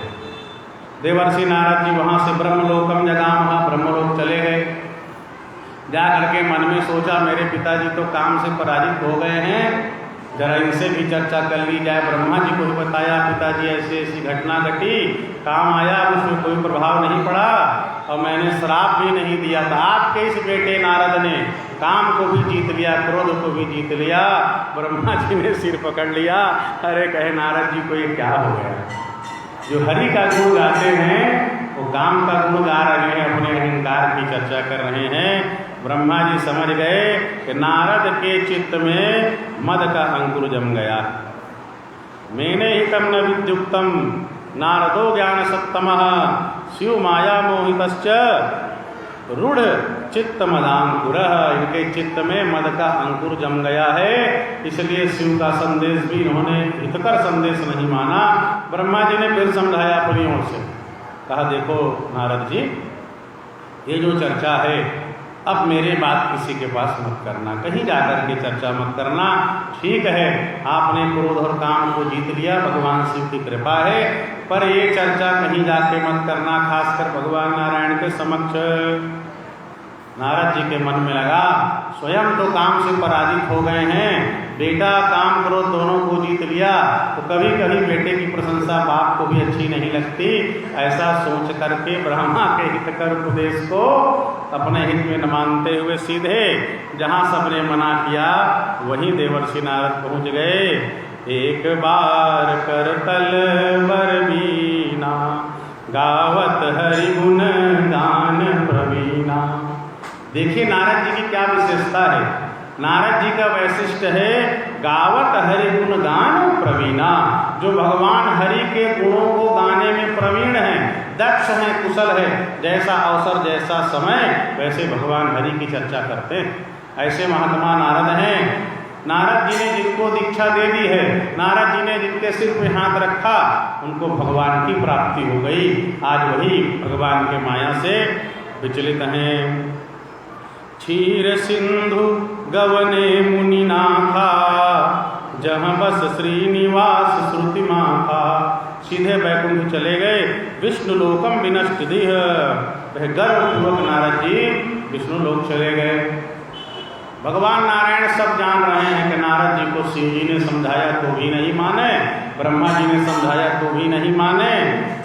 देवर्षि नारद जी वहाँ से ब्रह्मलोकम जगामहा, ब्रह्मलोक चले गए। जा करके मन में सोचा, मेरे पिताजी तो काम से पराजित हो गए हैं, जरा इनसे भी चर्चा कर ली जाए। ब्रह्मा जी को भी बताया, पिताजी ऐसी ऐसी घटना घटी, काम आया, उसमें कोई प्रभाव नहीं पड़ा और मैंने श्राप भी नहीं दिया था। आपके इस बेटे नारद ने काम को भी जीत लिया, क्रोध को भी जीत लिया। ब्रह्मा जी ने सिर पकड़ लिया। अरे कहे नारद जी को ये क्या हो गया? जो हरि का गुण गाते हैं वो काम का गुण गा रहे हैं, अपने अहंकार की चर्चा कर रहे हैं। ब्रह्मा जी समझ गए कि नारद के चित्त में मद का अंकुर जम गया। मेने ही तम न विद्युक्तम नारदो ज्ञान सत्तमः, शिव माया मोहितश्च रूढ़ चित्त मदांकुरः। इनके चित्त में मद का अंकुर जम गया है, इसलिए शिव का संदेश भी इन्होंने हितकर संदेश नहीं माना। ब्रह्मा जी ने फिर समझाया अपनी ओर से, कहा देखो नारद जी, ये जो चर्चा है अब मेरे बात किसी के पास मत करना, कहीं जाकर के चर्चा मत करना। ठीक है, आपने क्रोध और काम को जीत लिया, भगवान शिव की कृपा है, पर ये चर्चा कहीं जाके मत करना, खासकर भगवान नारायण के समक्ष। नारद जी के मन में लगा, स्वयं तो काम से पराजित हो गए हैं, बेटा काम क्रोध दोनों को जीत लिया, तो कभी कभी बेटे की प्रशंसा बाप को भी अच्छी नहीं लगती। ऐसा सोच करके ब्रह्मा के हितकर उपदेश को अपने हित में न मानते हुए सीधे जहाँ सबने मना किया वहीं देवर्षि नारद पहुँच गए। एक बार कर तलवर बीना, गावत हरि गुण गान प्रवीणा। देखिए नारद जी की क्या विशेषता है। नारद जी का वैशिष्ट है गावत हरि गुण गान प्रवीणा, जो भगवान हरि के गुणों को गाने में प्रवीण हैं, दक्ष हैं, कुशल है। जैसा अवसर जैसा समय वैसे भगवान हरि की चर्चा करते हैं। ऐसे महात्मा नारद हैं। नारद जी ने जिनको दीक्षा दे दी है, नारद जी ने जिनके सिर पे हाथ रखा, उनको भगवान की प्राप्ति हो गई। आज वही भगवान के माया से विचलित हैं। क्षीर सिंधु गवने मुनि नाथा, जहाँ बस श्रीनिवास श्रुति माथा। सीधे बैकुंठ चले गए, विष्णु लोकम विनष्ट दिह। वह गर्वपूर्वक नारद जी विष्णु लोक चले गए। भगवान नारायण सब जान रहे हैं कि नारद जी को शिव जी ने समझाया तो भी नहीं माने, ब्रह्मा जी ने समझाया तो भी नहीं माने,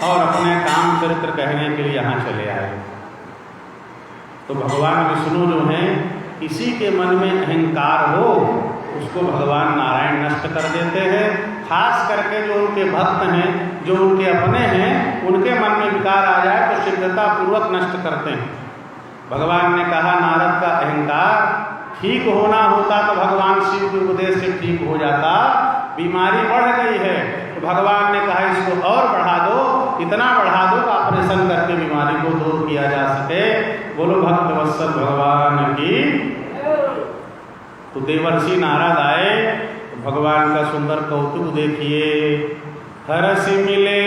और अपने काम चरित्र कहने के लिए यहाँ चले आए। तो भगवान विष्णु जो हैं, किसी के मन में अहंकार हो उसको भगवान नारायण नष्ट कर देते हैं। खास करके जो उनके भक्त हैं, जो उनके अपने हैं, उनके मन में विकार आ जाए तो शीघ्रता पूर्वक नष्ट करते हैं। भगवान ने कहा नारद का अहंकार ठीक होना होता तो भगवान शिव के उपदेश से ठीक हो जाता, बीमारी बढ़ गई है। तो भगवान ने कहा इसको और बढ़ा दो, इतना बढ़ा दो कि ऑपरेशन करके बीमारी को दूर किया जा सके। बोलो भक्त वत्सल भगवान की। तो देवर्षि नारद आए, तो भगवान का सुंदर कौतुक देखिए। हरस मिले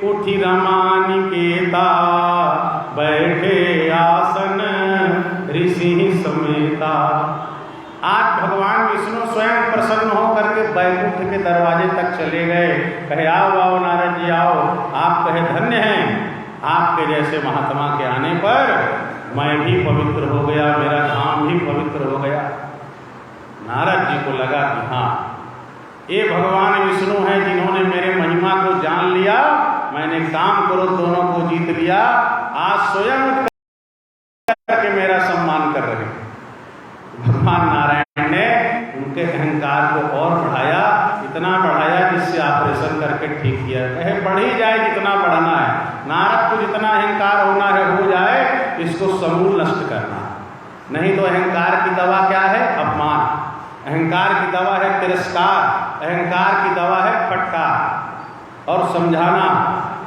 उठी रमानिकेता, बैठे आसन ऋषि समेता। आज भगवान विष्णु स्वयं प्रसन्न होकर के बैकुंठ के दरवाजे तक चले गए। कहे आओ आओ नारद जी आओ, आप कहे धन्य हैं, आपके जैसे महात्मा के आने पर मैं भी पवित्र हो गया, मेरा धाम भी पवित्र हो गया। नारद जी को लगा कि हाँ, ये भगवान विष्णु हैं जिन्होंने मेरे महिमा को जान लिया, मैंने काम क्रोध दोनों को जीत लिया, आज स्वयं करके मेरा सम्मान कर रहे हैं। भगवान नारायण ने उनके अहंकार को और बढ़ाया, इतना बढ़ाया जिससे ऑपरेशन करके ठीक किया। कहे बढ़ ही जाए जितना बढ़ना है, नारद को जितना अहंकार होना है हो जाए, इसको समूल नष्ट करना। नहीं तो अहंकार की दवा क्या है? अपमान। अहंकार की दवा है तिरस्कार, अहंकार की दवा है फटकार और समझाना।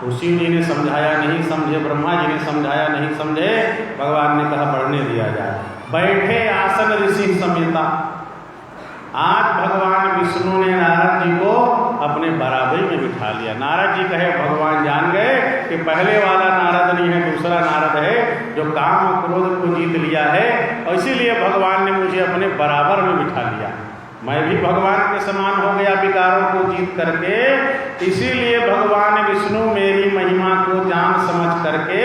तो शिव जी ने समझाया नहीं समझे, ब्रह्मा जी ने समझाया नहीं समझे, भगवान ने कहा बढ़ने दिया जाए। बैठे आसन ऋषि समेता। आज भगवान विष्णु ने नारद जी को अपने बराबरी में बिठा लिया। नारद जी कहे, भगवान जान गए कि पहले वाला नारद नहीं है, दूसरा नारद है जो काम और क्रोध को जीत लिया है, और इसीलिए भगवान ने मुझे अपने बराबर में बिठा लिया। मैं भी भगवान के समान हो गया विकारों को जीत करके। इसीलिए भगवान विष्णु मेरी महिमा को जान समझ करके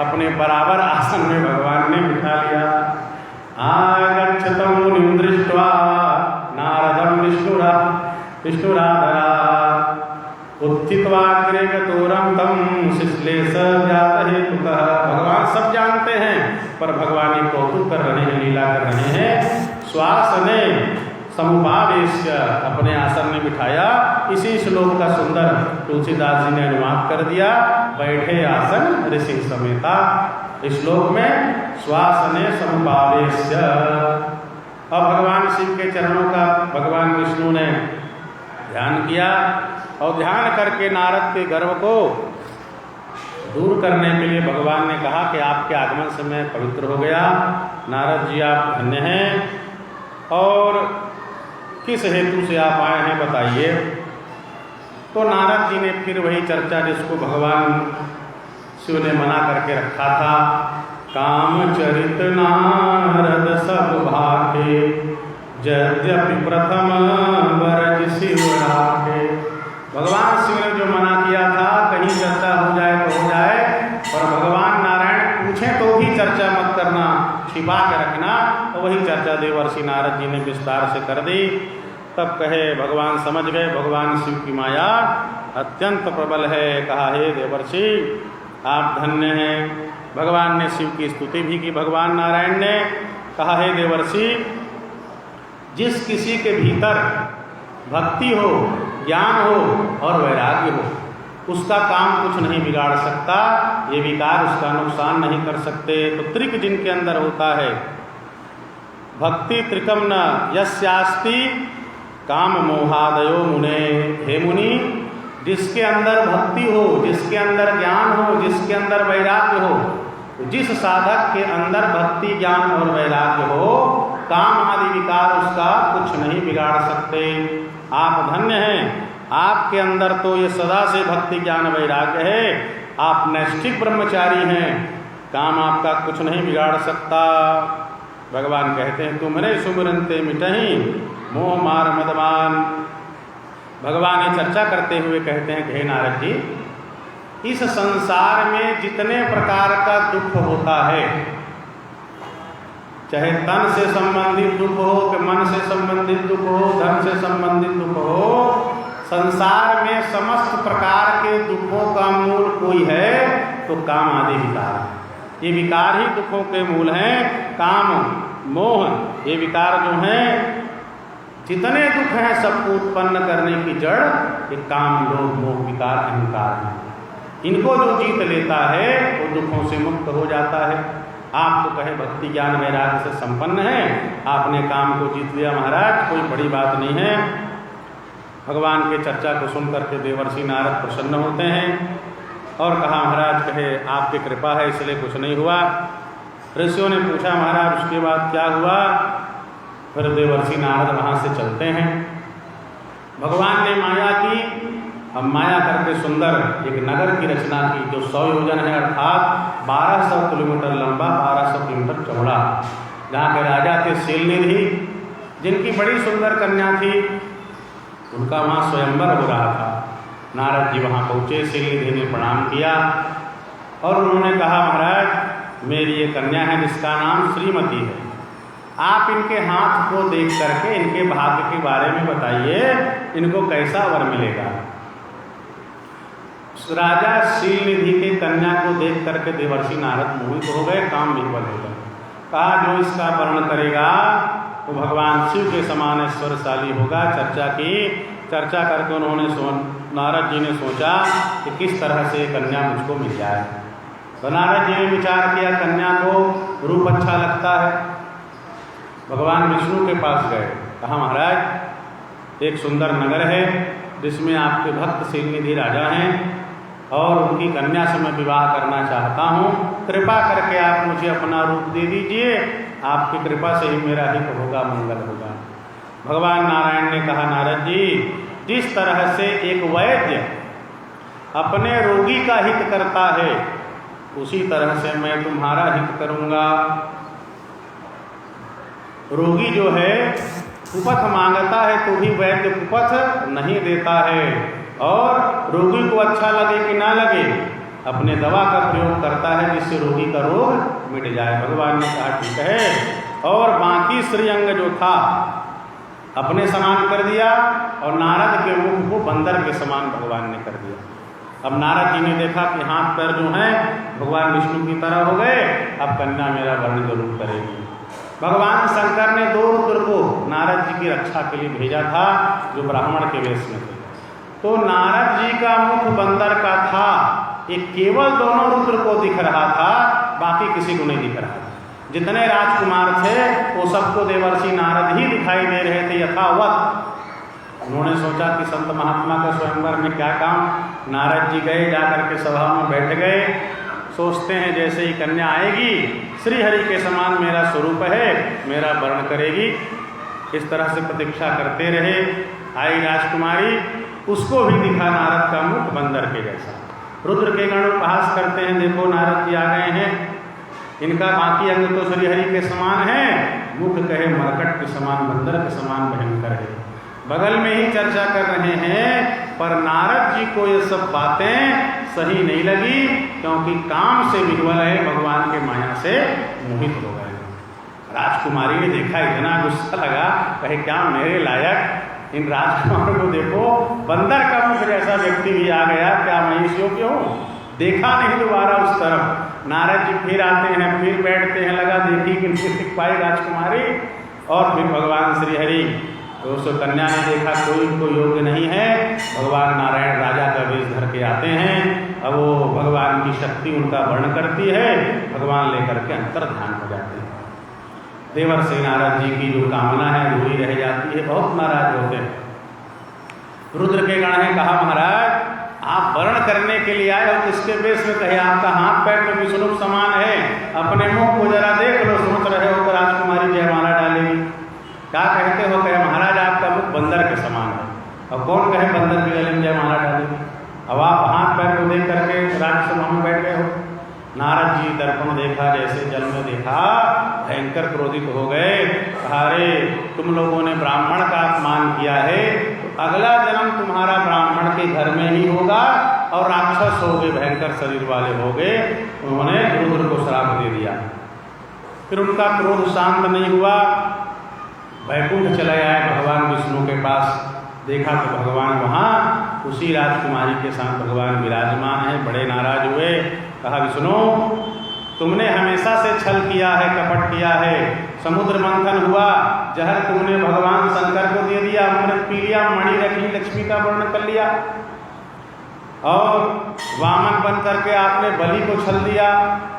अपने बराबर आसन में भगवान ने बिठा लिया। आगच्छतं मुनिं दृष्ट्वा नारदं विष्णुराधरा उत्थित्वाग्रे गतोरं तं शिश्लेष जातहेतुकः। भगवान सब जानते हैं, पर भगवान ये कौतुक कर रहे हैं, लीला कर रहे हैं। श्वासने समुपावेश्य अपने आसन में बिठाया। इसी श्लोक का सुंदर तुलसीदास जी ने अनुवाद कर दिया, बैठे आसन ऋषि समेता। इस श्लोक में श्वासने समुपावेश्य। अब भगवान शिव के चरणों का भगवान विष्णु ने ध्यान किया, और ध्यान करके नारद के गर्व को दूर करने के लिए भगवान ने कहा कि आपके आगमन से मैं पवित्र हो गया। नारद जी आप धन्य हैं, और किस हेतु से आप आए हैं बताइए। तो नारद जी ने फिर वही चर्चा जिसको भगवान शिव ने मना करके रखा था, काम चरित नारद सब भाके यद्यपि प्रथम वरज शिव राखे। भगवान शिव ने जो मना किया था, कहीं चर्चा हो जाए तो हो जाए, पर भगवान नारायण पूछें तो भी चर्चा मत करना, छिपा के रखना। तो वही चर्चा देवर्षि नारद जी ने विस्तार से कर दी। तब कहे भगवान समझ गए भगवान शिव की माया अत्यंत प्रबल है। कहा, हे देवर्षि आप धन्य हैं। भगवान ने शिव की स्तुति भी की। भगवान नारायण ने कहा, हे देवर्षि, जिस किसी के भीतर भक्ति हो, ज्ञान हो और वैराग्य हो, उसका काम कुछ नहीं बिगाड़ सकता। ये विकार उसका नुकसान नहीं कर सकते। तो त्रिक जिनके अंदर होता है, भक्ति त्रिकम न यस्यास्ति काम मोहादयो मुने। हे मुनि, जिसके अंदर भक्ति हो, जिसके अंदर ज्ञान हो, जिसके अंदर वैराग्य हो, जिस साधक के अंदर भक्ति ज्ञान और वैराग्य हो, काम आदि विकार उसका कुछ नहीं बिगाड़ सकते। आप धन्य हैं, आपके अंदर तो ये सदा से भक्ति ज्ञान वैराग्य है। आप नैष्ठिक ब्रह्मचारी हैं, काम आपका कुछ नहीं बिगाड़ सकता। भगवान कहते हैं, तुमरे सुमिरंते मिटहि मोह मार मदमान। भगवान ये चर्चा करते हुए कहते हैं, हे नारद जी, इस संसार में जितने प्रकार का दुख होता है, चाहे तन से संबंधित दुख हो, कि मन से संबंधित दुख हो, धन से संबंधित दुख हो, संसार में समस्त प्रकार के दुखों का मूल कोई है तो काम आदि विकार है। ये विकार ही दुखों के मूल हैं। काम, मोह, ये विकार जो हैं, जितने दुख हैं सबको उत्पन्न करने की जड़ ये काम, लोभ, मोह, विकार, अहंकार है। इनको जो जीत लेता है वो दुखों से मुक्त हो जाता है। आप तो कहे भक्ति ज्ञान वैराग्य से संपन्न है, आपने काम को जीत लिया महाराज, कोई बड़ी बात नहीं है। भगवान के चर्चा को सुन करके देवर्षि नारद प्रसन्न होते हैं और कहा, महाराज कहे आपकी कृपा है इसलिए कुछ नहीं हुआ। ऋषियों ने पूछा, महाराज उसके बाद क्या हुआ? फिर देवर्षि नारद वहाँ से चलते हैं। भगवान ने माया की, अब माया करके सुंदर एक नगर की रचना की जो 100 योजन है, अर्थात 1200 किलोमीटर लंबा, 1200 किलोमीटर चौड़ा। जहाँ के राजा थे शीलनिधि, जिनकी बड़ी सुंदर कन्या थी, उनका वहाँ स्वयंवर हो रहा था। नारद जी वहाँ पहुँचे, शीलनिधि ने प्रणाम किया और उन्होंने कहा, महाराज मेरी ये कन्या है जिसका नाम श्रीमती है, आप इनके हाथ को देख करके इनके भाग्य के बारे में बताइए, इनको कैसा वर मिलेगा। राजा शीलनिधि के कन्या को देख करके देवर्षि नारद मोहित हो गए, काम विह्वल हो गए। कहा, जो इसका वर्णन करेगा वो भगवान शिव के समान ऐश्वर्यशाली होगा। चर्चा की, चर्चा करके उन्होंने नारद जी ने सोचा कि किस तरह से कन्या मुझको मिल जाए। तो नारद जी ने विचार किया, कन्या को रूप अच्छा लगता है। भगवान विष्णु के पास गए, कहा, महाराज एक सुंदर नगर है जिसमें आपके भक्त शीलनिधि राजा हैं और उनकी कन्या से मैं विवाह करना चाहता हूँ, कृपा करके आप मुझे अपना रूप दे दीजिए, आपकी कृपा से ही मेरा हित होगा, मंगल होगा। भगवान नारायण ने कहा, नारद जी, जिस तरह से एक वैद्य अपने रोगी का हित करता है, उसी तरह से मैं तुम्हारा हित करूंगा। रोगी जो है कुपथ मांगता है तो भी वैद्य कुपथ नहीं देता है, और रोगी को अच्छा लगे कि ना लगे अपने दवा का प्रयोग करता है जिससे रोगी का रोग मिट जाए। भगवान ने कहा ठीक है, और बाकी श्रीअंग जो था अपने समान कर दिया, और नारद के मुख को बंदर के समान भगवान ने कर दिया। अब नारद जी ने देखा कि हाथ पैर जो हैं भगवान विष्णु की तरह हो गए, अब कन्या मेरा वर्ण जरूर करेगी। भगवान शंकर ने 2 रुद्र को नारद जी की रक्षा के लिए भेजा था, जो ब्राह्मण के वेश में थे। तो नारद जी का मुख बंदर का था, एक केवल दोनों रुद्र को दिख रहा था, बाकी किसी को नहीं दिख रहा था। जितने राजकुमार थे वो सबको देवर्षि नारद ही दिखाई दे रहे थे यथावत। उन्होंने सोचा कि संत महात्मा का स्वयंवर में क्या काम। नारद जी गए, जाकर के सभा में बैठ गए, सोचते हैं जैसे ही कन्या आएगी श्रीहरि के समान मेरा स्वरूप है, मेरा वर्ण करेगी। इस तरह से प्रतीक्षा करते रहे। आई राजकुमारी, उसको भी दिखा नारद का मुख बंदर के जैसा। रुद्र के गण उपहास करते हैं, देखो नारद जी आ गए हैं, इनका बाकी अंग तो श्रीहरि के समान है, मुख कहे मरकट के समान, बंदर के समान भयंकर है। बगल में ही चर्चा कर रहे हैं, पर नारद जी को ये सब बातें सही नहीं लगी, क्योंकि काम से विह्वल है, भगवान के माया से मोहित हो गए। राजकुमारी ने देखा, इतना गुस्सा लगा, कहे क्या मेरे लायक इन राजकुमार को देखो, बंदर का मुख जैसा व्यक्ति भी आ गया, क्या मैं इस योग्य हूँ? देखा नहीं दोबारा उस तरफ। नारद जी फिर आते हैं, फिर बैठते हैं, लगा देखी कि नहीं दिख पाई राजकुमारी, और फिर भगवान श्रीहरि तो उस कन्या ने देखा कोई इनको योग्य नहीं है। भगवान नारायण राजा का वेश धर के आते हैं, अब वो भगवान की शक्ति उनका वर्ण करती है, भगवान लेकर के अंतर ध्यान हो जाते हैं। देवर्षि नारद जी की जो कामना है वही रह जाती है, बहुत नाराज होते हैं। रुद्र के गण ने कहा, महाराज आप वर्ण करने के लिए आए हो, किसके वेश में? कहे आपका हाथ पैर में विष्णु समान है, अपने मुख को जरा देख लो, सोच रहे हो तो राजकुमारी जयमाला डालेगी। क्या कहते हो? कहे महाराज आपका मुख बंदर के समान है। और कौन कहे बंदर के गले में जयमाला डालेगी? अब आप हाथ पैर को देख करके राज्यसभा में बैठ गए हो। नारद जी दर्पण देखा, जैसे जल में देखा, भयंकर क्रोधित हो गए। अरे तुम लोगों ने ब्राह्मण का अपमान किया है, तो अगला जन्म तुम्हारा ब्राह्मण के घर में ही होगा और राक्षस हो गए, भयंकर शरीर वाले हो गए। उन्होंने रुद्र को श्राप दे दिया। फिर उनका क्रोध शांत नहीं हुआ, वैकुंठ चले आए भगवान विष्णु के पास। देखा तो भगवान वहाँ उसी राजकुमारी के साथ भगवान विराजमान है। बड़े नाराज हुए, कहा विष्णु तुमने हमेशा से छल किया है, कपट किया है, समुद्र मंथन हुआ, जहर तुमने भगवान शंकर को दे दिया, अमृत पी लिया, मणि रखी, लक्ष्मी का वर्ण कर लिया, और वामन बन करके आपने बलि को छल दिया।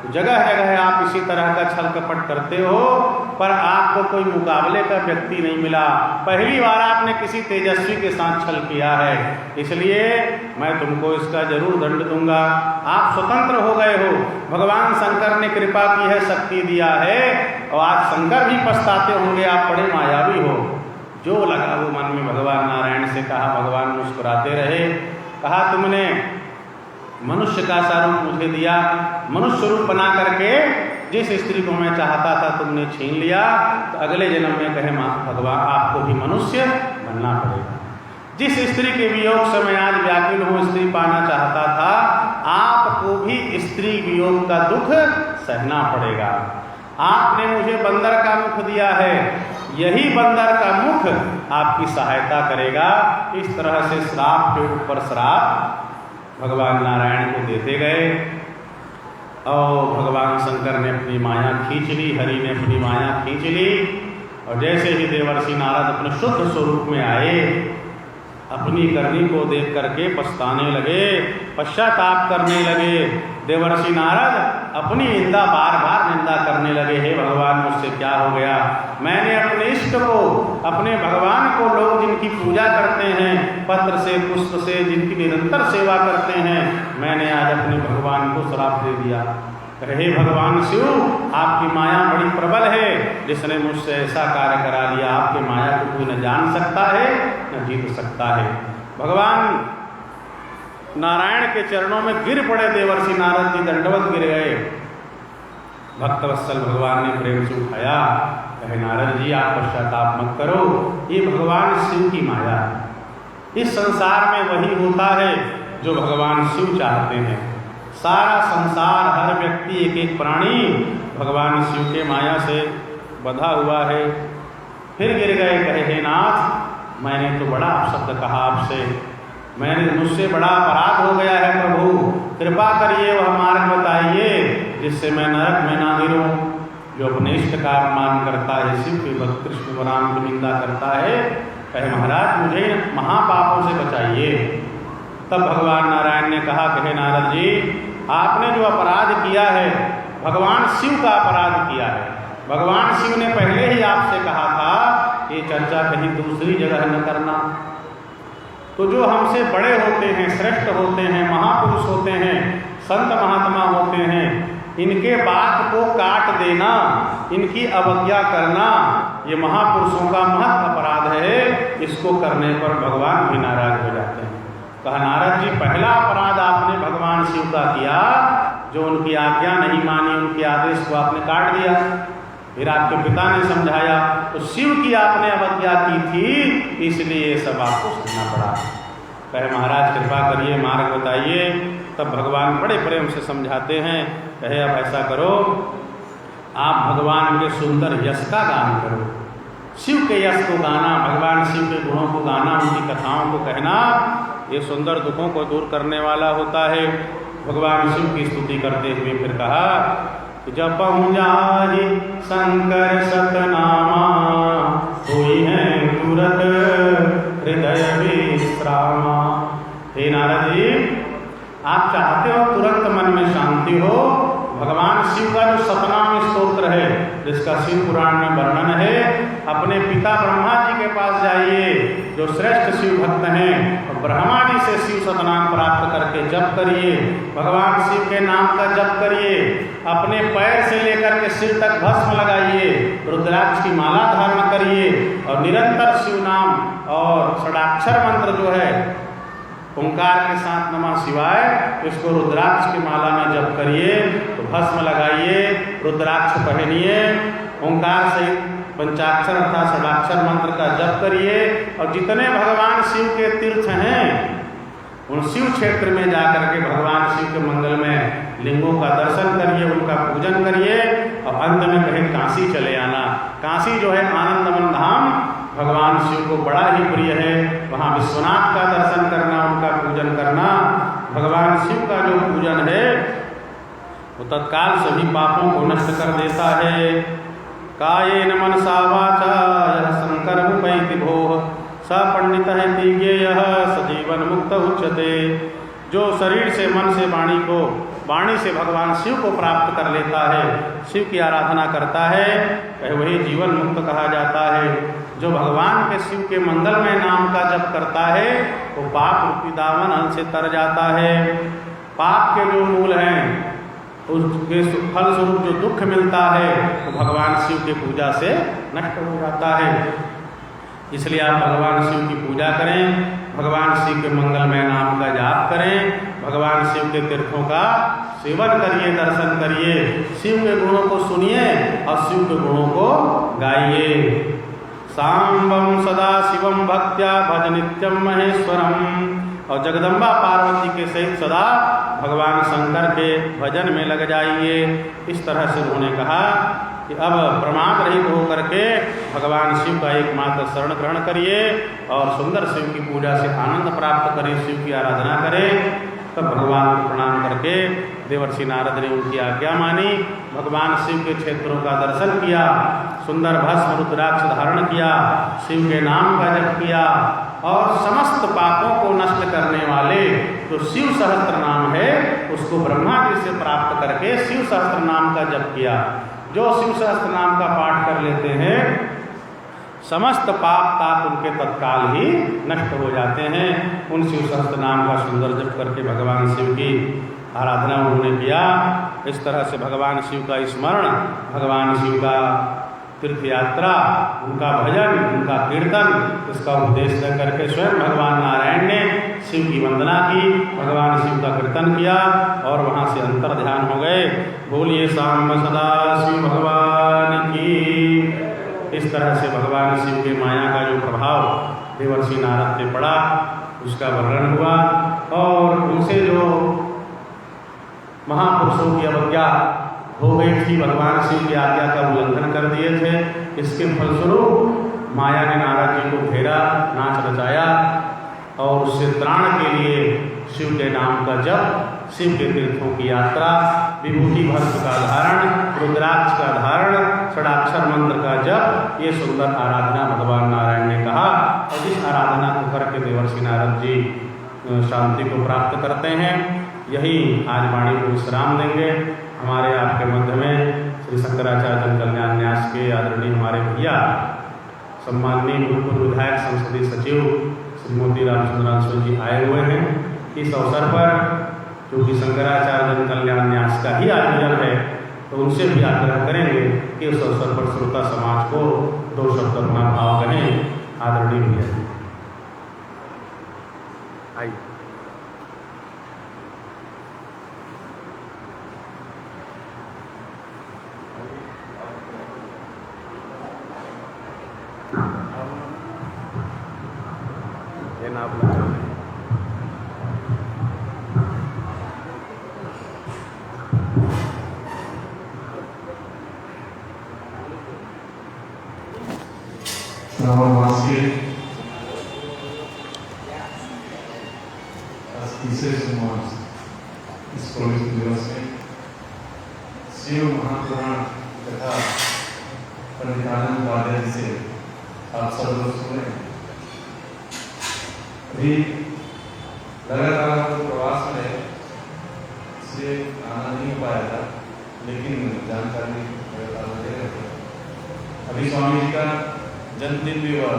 जगह जगह आप इसी तरह का छल कपट करते हो, पर आपको कोई मुकाबले का व्यक्ति नहीं मिला। पहली बार आपने किसी तेजस्वी के साथ छल किया है, इसलिए मैं तुमको इसका जरूर दंड दूंगा। आप स्वतंत्र हो गए हो, भगवान शंकर ने कृपा की है, शक्ति दिया है, और आज शंकर भी पछताते होंगे, आप बड़े मायावी हो। जो लगा वो मन में भगवान नारायण से कहा। भगवान मुस्कुराते रहे, कहा तुमने मनुष्य का सा रूप मुझे दिया, मनुष्य रूप बना करके जिस स्त्री को मैं चाहता था तुमने छीन लिया, तो अगले जन्म में कहे भगवान आपको भी मनुष्य बनना पड़ेगा। जिस स्त्री के वियोग से मैं आज व्याकुल हूँ, स्त्री पाना चाहता था, आपको भी स्त्री वियोग का दुख सहना पड़ेगा। आपने मुझे बंदर का मुख दिया है, यही बंदर का मुख आपकी सहायता करेगा। इस तरह से श्राप के ऊपर श्राप भगवान नारायण को देते गए, और भगवान शंकर ने अपनी माया खींच ली, हरि ने अपनी माया खींच ली, और जैसे ही देवर्षि नारद अपने शुद्ध स्वरूप में आए, अपनी करनी को देख करके पछताने लगे, पश्चाताप करने लगे। देवर्षि नारद अपनी निंदा बार बार निंदा करने लगे, हे भगवान मुझसे क्या हो गया? मैंने अपने इष्ट को, अपने भगवान को, लोग जिनकी पूजा करते हैं पत्र से पुष्प से, जिनकी निरंतर सेवा करते हैं, मैंने आज अपने भगवान को श्राप दे दिया। हे भगवान शिव, आपकी माया बड़ी प्रबल है, जिसने मुझसे ऐसा कार्य करा लिया, आपकी माया को कोई न जान सकता है न जीत सकता है। भगवान नारायण के चरणों में गिर पड़े देवर्षि नारद जी, दंडवत गिर गए। भक्तवत्सल भगवान ने प्रेम से उठाया, कहे नारद जी आप पश्चाताप मत करो, ये भगवान शिव की माया है। इस संसार में वही होता है जो भगवान शिव चाहते हैं। सारा संसार, हर व्यक्ति, एक एक प्राणी भगवान शिव के माया से बंधा हुआ है। फिर गिर गए, कहे हे नाथ, मैंने तो बड़ा अपशब्द कहा आपसे, मुझसे बड़ा अपराध हो गया है प्रभु, कृपा करिए वह मार्ग बताइए जिससे मैं नरक में ना गिरूं। जो अपने इष्ट का अपमान करता है, शिव के भक्त कृष्ण राम की निंदा करता है, कहे महाराज मुझे महापापों से बचाइए। तब भगवान नारायण ने कहा, कहे नारद जी आपने जो अपराध किया है भगवान शिव का अपराध किया है। भगवान शिव ने पहले ही आपसे कहा था ये चर्चा कहीं दूसरी जगह न करना। तो जो हमसे बड़े होते हैं, श्रेष्ठ होते हैं, महापुरुष होते हैं, संत महात्मा होते हैं, इनके बात को काट देना, इनकी अवज्ञा करना, ये महापुरुषों का महत् अपराध है। इसको करने पर भगवान भी नाराज हो जाते हैं। कहा नारद जी पहला अपराध आपने भगवान शिव का किया, जो उनकी आज्ञा नहीं मानी, उनके आदेश को आपने काट दिया। फिर आपके पिता ने समझाया तो शिव की आपने अवज्ञा की थी, इसलिए ये सब आपको सुनना पड़ा। कहे महाराज कृपा करिए मार्ग बताइए। तब भगवान बड़े प्रेम से समझाते हैं, कहे अब ऐसा करो, आप भगवान के सुंदर यश का गान करो। शिव के यश को गाना, भगवान शिव के गुणों को गाना, उनकी कथाओं को कहना, ये सुंदर दुखों को दूर करने वाला होता है। भगवान शिव की स्तुति करते हुए फिर कहा, जपहु जाहि शंकर सतनामा, होई है तुरत हृदय विश्रामा। हे नारद जी आप चाहते हो तुरंत मन में शांति हो, भगवान शिव का जो सतनाम स्तोत्र है, जिसका शिव पुराण में वर्णन है, अपने पिता ब्रह्मा जी के पास जाइए जो श्रेष्ठ शिव भक्त हैं, और ब्रह्मा जी से शिव सतनाम प्राप्त करके जप करिए। भगवान शिव के नाम का जप करिए, अपने पैर से लेकर के सिर तक भस्म लगाइए, रुद्राक्ष की माला धारण करिए, और निरंतर शिव नाम और षडाक्षर मंत्र जो है ओंकार के साथ नमः शिवाय, इसको रुद्राक्ष की माला में जप करिए। तो भस्म लगाइए, रुद्राक्ष पहनिए, ओंकार से पंचाक्षर अर्थात षडाक्षर मंत्र का जप करिए, और जितने भगवान शिव के तीर्थ हैं उन शिव क्षेत्र में जाकर के भगवान शिव के मंगल में लिंगों का दर्शन करिए, उनका पूजन करिए, और अंत में कहीं काशी चले आना। काशी जो है आनंदवन धाम, भगवान शिव को बड़ा ही प्रिय है। वहाँ विश्वनाथ का दर्शन करना, उनका पूजन करना, भगवान शिव का जो पूजन है वो तत्काल सभी पापों को नष्ट कर देता है। कायेन मनसा वाचा यः शंकर उपैति भोः, स पंडितः ज्ञेयः स जीवन मुक्त उच्यते। जो शरीर से, मन से, वाणी से भगवान शिव को प्राप्त कर लेता है, शिव की आराधना करता है, वही जीवन मुक्त कहा जाता है। जो भगवान के शिव के मंगलमय नाम का जप करता है वो पाप रूपी दामन से तर जाता है। पाप के जो मूल हैं उसके फलस्वरूप जो दुख मिलता है वो भगवान शिव की पूजा से नष्ट हो जाता है। इसलिए आप भगवान शिव की पूजा करें, भगवान शिव के मंगलमय नाम का जाप करें, भगवान शिव के तीर्थों का सेवन करिए, दर्शन करिए, शिव के गुणों को सुनिए और शिव के गुणों को गाइए। सांबम सदा शिवम भक्त्या भज नित्यम महेश्वरम। और जगदम्बा पार्वती के सहित सदा भगवान शंकर के भजन में लग जाइए। इस तरह से उन्होंने कहा कि अब प्रमाद रहित होकर के भगवान शिव का एकमात्र शरण ग्रहण करिए और सुंदर शिव की पूजा से आनंद प्राप्त करें, शिव की आराधना करें। तब भगवान को प्रणाम करके देवर्षि नारद ने उनकी आज्ञा मानी, भगवान शिव के क्षेत्रों का दर्शन किया, सुंदर भस्म रुद्राक्ष धारण किया, शिव के नाम का जप किया और समस्त पापों को नष्ट करने वाले जो शिव सहस्त्र नाम है उसको ब्रह्मा जी से प्राप्त करके शिव सहस्त्र नाम का जप किया। जो शिव सहस्त्र नाम का पाठ कर लेते हैं समस्त पाप ताप उनके तत्काल ही नष्ट हो जाते हैं। उन शिव सहस्त्र नाम का सुंदर जप करके भगवान शिव की आराधना उन्होंने किया। इस तरह से भगवान शिव का स्मरण, भगवान शिव का तीर्थ यात्रा, उनका भजन, उनका कीर्तन, इसका उपदेश दे करके स्वयं भगवान नारायण ने शिव की वंदना की, भगवान शिव का कीर्तन किया और वहाँ से अंतर ध्यान हो गए। बोलिए सांब सदा शिव भगवान की। इस तरह से भगवान शिव के माया का जो प्रभाव देवर्षि नारद पे पड़ा उसका वर्णन हुआ और उनसे जो महापुरुषों की अवज्ञा हो गई थी, भगवान शिव की आज्ञा का उल्लंघन कर दिए थे, इसके फलस्वरूप माया ने नारद जी को घेरा, नाच रचाया और उससे त्राण के लिए शिव के नाम का जप, शिव के तीर्थों की यात्रा, विभूति भस्म का धारण, रुद्राक्ष का धारण, षडाक्षर मंत्र का जप, ये सुंदर आराधना भगवान नारायण ने कहा। और इस आराधना को करके देवर्षि नारद जी शांति को प्राप्त करते हैं। यही आज वाणी को विश्राम देंगे। हमारे आपके मध्य में श्री शंकराचार्य जन कल्याण न्यास के आदरणीय हमारे भैया सम्माननीय भूतपूर्व विधायक संसदीय सचिव श्री मोती रामचंद्रांशु जी आए हुए हैं। इस अवसर पर क्योंकि शंकराचार्य जन कल्याण न्यास का ही आयोजन है तो उनसे भी आग्रह करेंगे कि उस अवसर पर श्रोता समाज को 2 शब्द अपना भाव कहें। आदरणीय भैया आइए। ये नाप श्रावण मास के तीसरे सोमवार इस पवित्र दिवस में शिव महापुराण तथा पंडितानंद वाद्य जी से आप सब लोग सुने। अभी लगातार हम प्रवास में से आना नहीं हो पाया था, लेकिन जानकारी लगातार दे रहे थे। अभी स्वामी जी का जन्मदिन भी हुआ,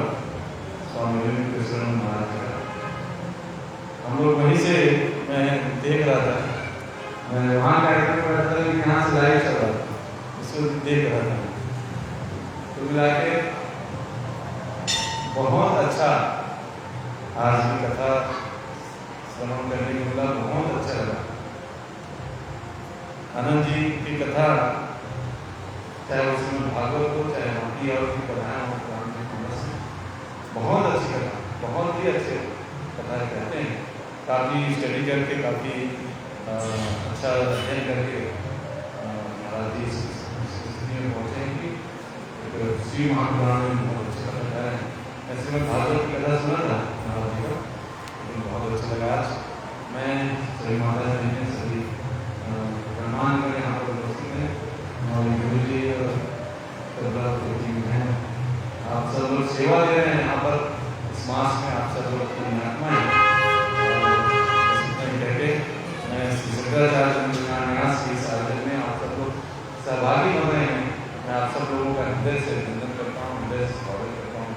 स्वामी कृष्ण महाराज का। हम लोग वहीं से मैं देख रहा था, मैं वहाँ कार्यक्रम कर रहा था लेकिन यहाँ से लाइव चल रहा था, इसको देख रहा था। तो मिला के बहुत अच्छा आज की कथा श्रवण करने को मिला, बहुत अच्छा लगा। आनंद जी की कथा, चाहे उसमें भागवत हो चाहे बाकी और की कथाएं हो, बहुत अच्छी कथा, बहुत ही अच्छे कथाएं कहते हैं। काफ़ी स्टडी करके, काफ़ी अच्छा अध्ययन करके महाराज जी स्थिति में पहुँचे हैं कि शिव महापुराण में बहुत अच्छी कथा कह रहे हैं। ऐसे में भागवत की कथा सुना था महाराज जी का, लेकिन बहुत अच्छा लगा। आज मैं सभी माता जी ने सभी प्रणाम कर यहाँ पर उपस्थित हैं और गुरु जी हैं, आप सब लोग सेवा दे रहे हैं यहाँ पर इस मास में। आप सब लोग अपनी आत्माएं मैं शंकराचार्य जन कल्याण न्यास के इस आयोजन में आप सब लोग सहभागी हो रहे हैं। मैं आप सब लोगों का हृदय से वंदन करता हूँ, हृदय से स्वागत करता हूँ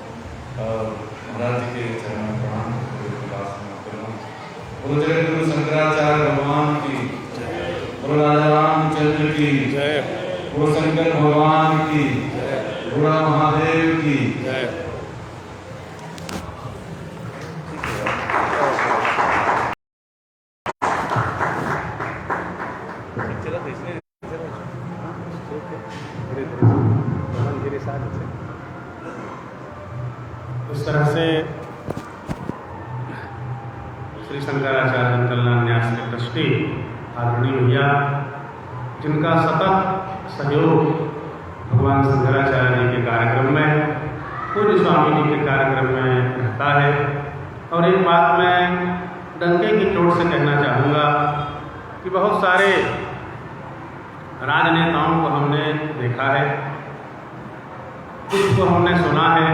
और महाराज जी के चरणों में प्रणाम करता हूँ। गुरु जगत गुरु शंकराचार्य भगवान की, गुरु राजा रामचंद्र की जय, गुरु शंकर भगवान की, गुरु महादेव की जय। इस तरह से श्री शंकराचार्य जन कल्याण न्यास के ट्रस्टी आदरणीय भैया, जिनका सतत सहयोग भगवान शंकराचार्य जी के कार्यक्रम में, पूज्य स्वामी जी के कार्यक्रम में रहता है। और एक बात मैं डंके की चोट से कहना चाहूँगा कि बहुत सारे राजनेताओं को हमने देखा है, कुछ को हमने सुना है।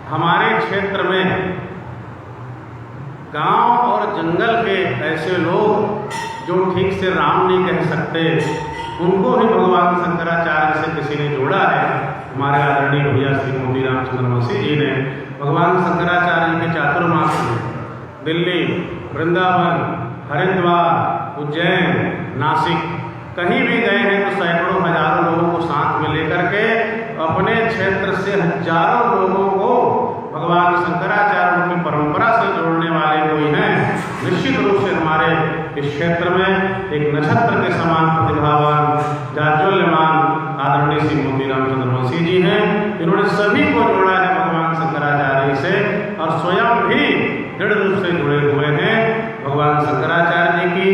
हमारे क्षेत्र में गांव और जंगल के ऐसे लोग जो ठीक से राम नहीं कह सकते, उनको भी भगवान शंकराचार्य से किसी ने जोड़ा है। हमारे आदरणीय भैया श्री मोती रामचंद्र जी ने भगवान शंकराचार्य के चातुर्मास में दिल्ली, वृंदावन, हरिद्वार, उज्जैन, हजारों लोगों को भगवान शंकराचार्य की परंपरा से जोड़ने वाले कोई हैं। निश्चित रूप से हमारे इस क्षेत्र में एक नक्षत्र के समान प्रतिभावान जाज्वल्यमान आदरणीय श्री मोतीराम चंद्र वंशी जी हैं। इन्होंने सभी को जोड़ा है भगवान शंकराचार्य से और स्वयं भी दृढ़ रूप से जुड़े हुए हैं भगवान शंकराचार्य जी की,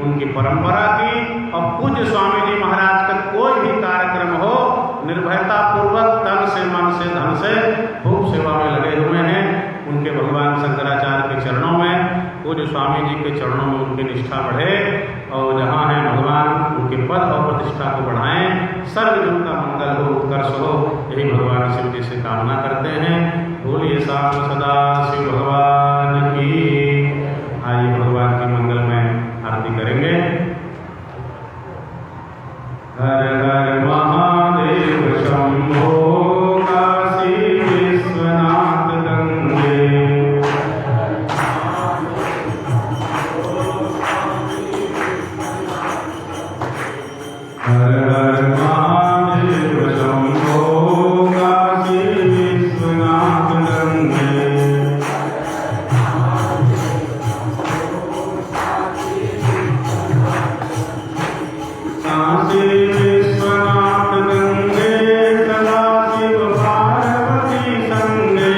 उनकी परंपरा की। और पूज्य स्वामी जी महाराज का कोई भी कार्यक्रम हो, निर्भयता पूर्वक तन से मन से धन से खूब सेवा में लगे हुए हैं। उनके भगवान शंकराचार्य के चरणों में, पूज्य स्वामी जी के चरणों में उनकी निष्ठा बढ़े और जहाँ है भगवान उनके पद और प्रतिष्ठा को बढ़ाएं, सर्वजन का मंगल हो, उत्कर्ष हो, यही भगवान शिव जी से कामना करते हैं। बोलिए साम सदा शिव भगवान की। आइए भगवान की मंगल में आरती करेंगे। हर हर महादेव शंभो काशी विश्वनाथ गंगे। हर हर महादेव शंभो काशी विश्वनाथ गंगे। काशी विश्वनाथ गंगे सदा शिव पार्वती संगे।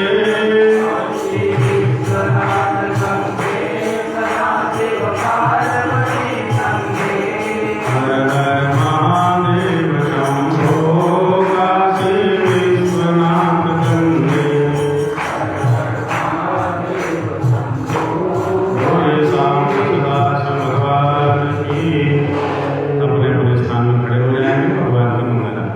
काशी विश्वनाथ गंगे सदा शिव पार्वती संगे। हर हर महादेव शंभो काशी विश्वनाथ गंगे। बोले शाम सदा शिव भगवान की। अपने अपने स्थान में खड़े हो जाएंगे। भगवान की मंगल।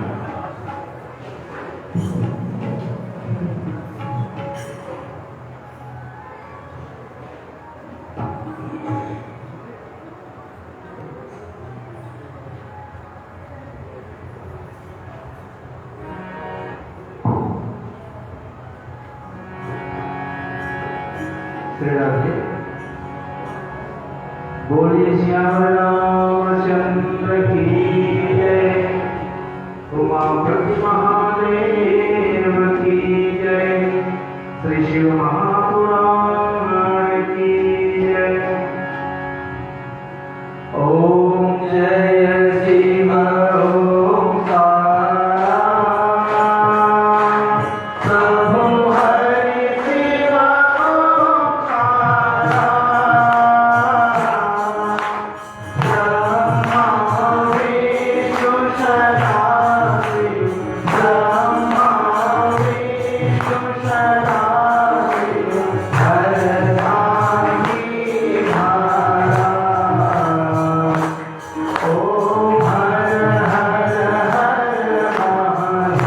श्री राधे। बोलिए श्याम रामचंद्र की जय, उमापति महादेव की जय, श्री शिव महापुराण की जय। ओम जय शिव ओंकार प्रभु हरि शिव ओंकार ब्रह्मा विष्णु सदाशिव ब्रह्मा विष्णु सदाशिव हर नामी धारा। ओम हर हर हर महादेव।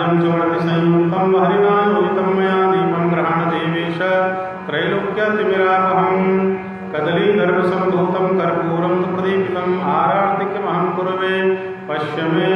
साजं चोरति संयुक्तं हरिणा योजितं मया दीपं गृहाण देवेश त्रैलोक्यतिमिरापहं कदलीदर्भसम्भूतं कर्पूरं तु प्रदीपितम् आरार्तिकमहं कुर्वे पश्य मे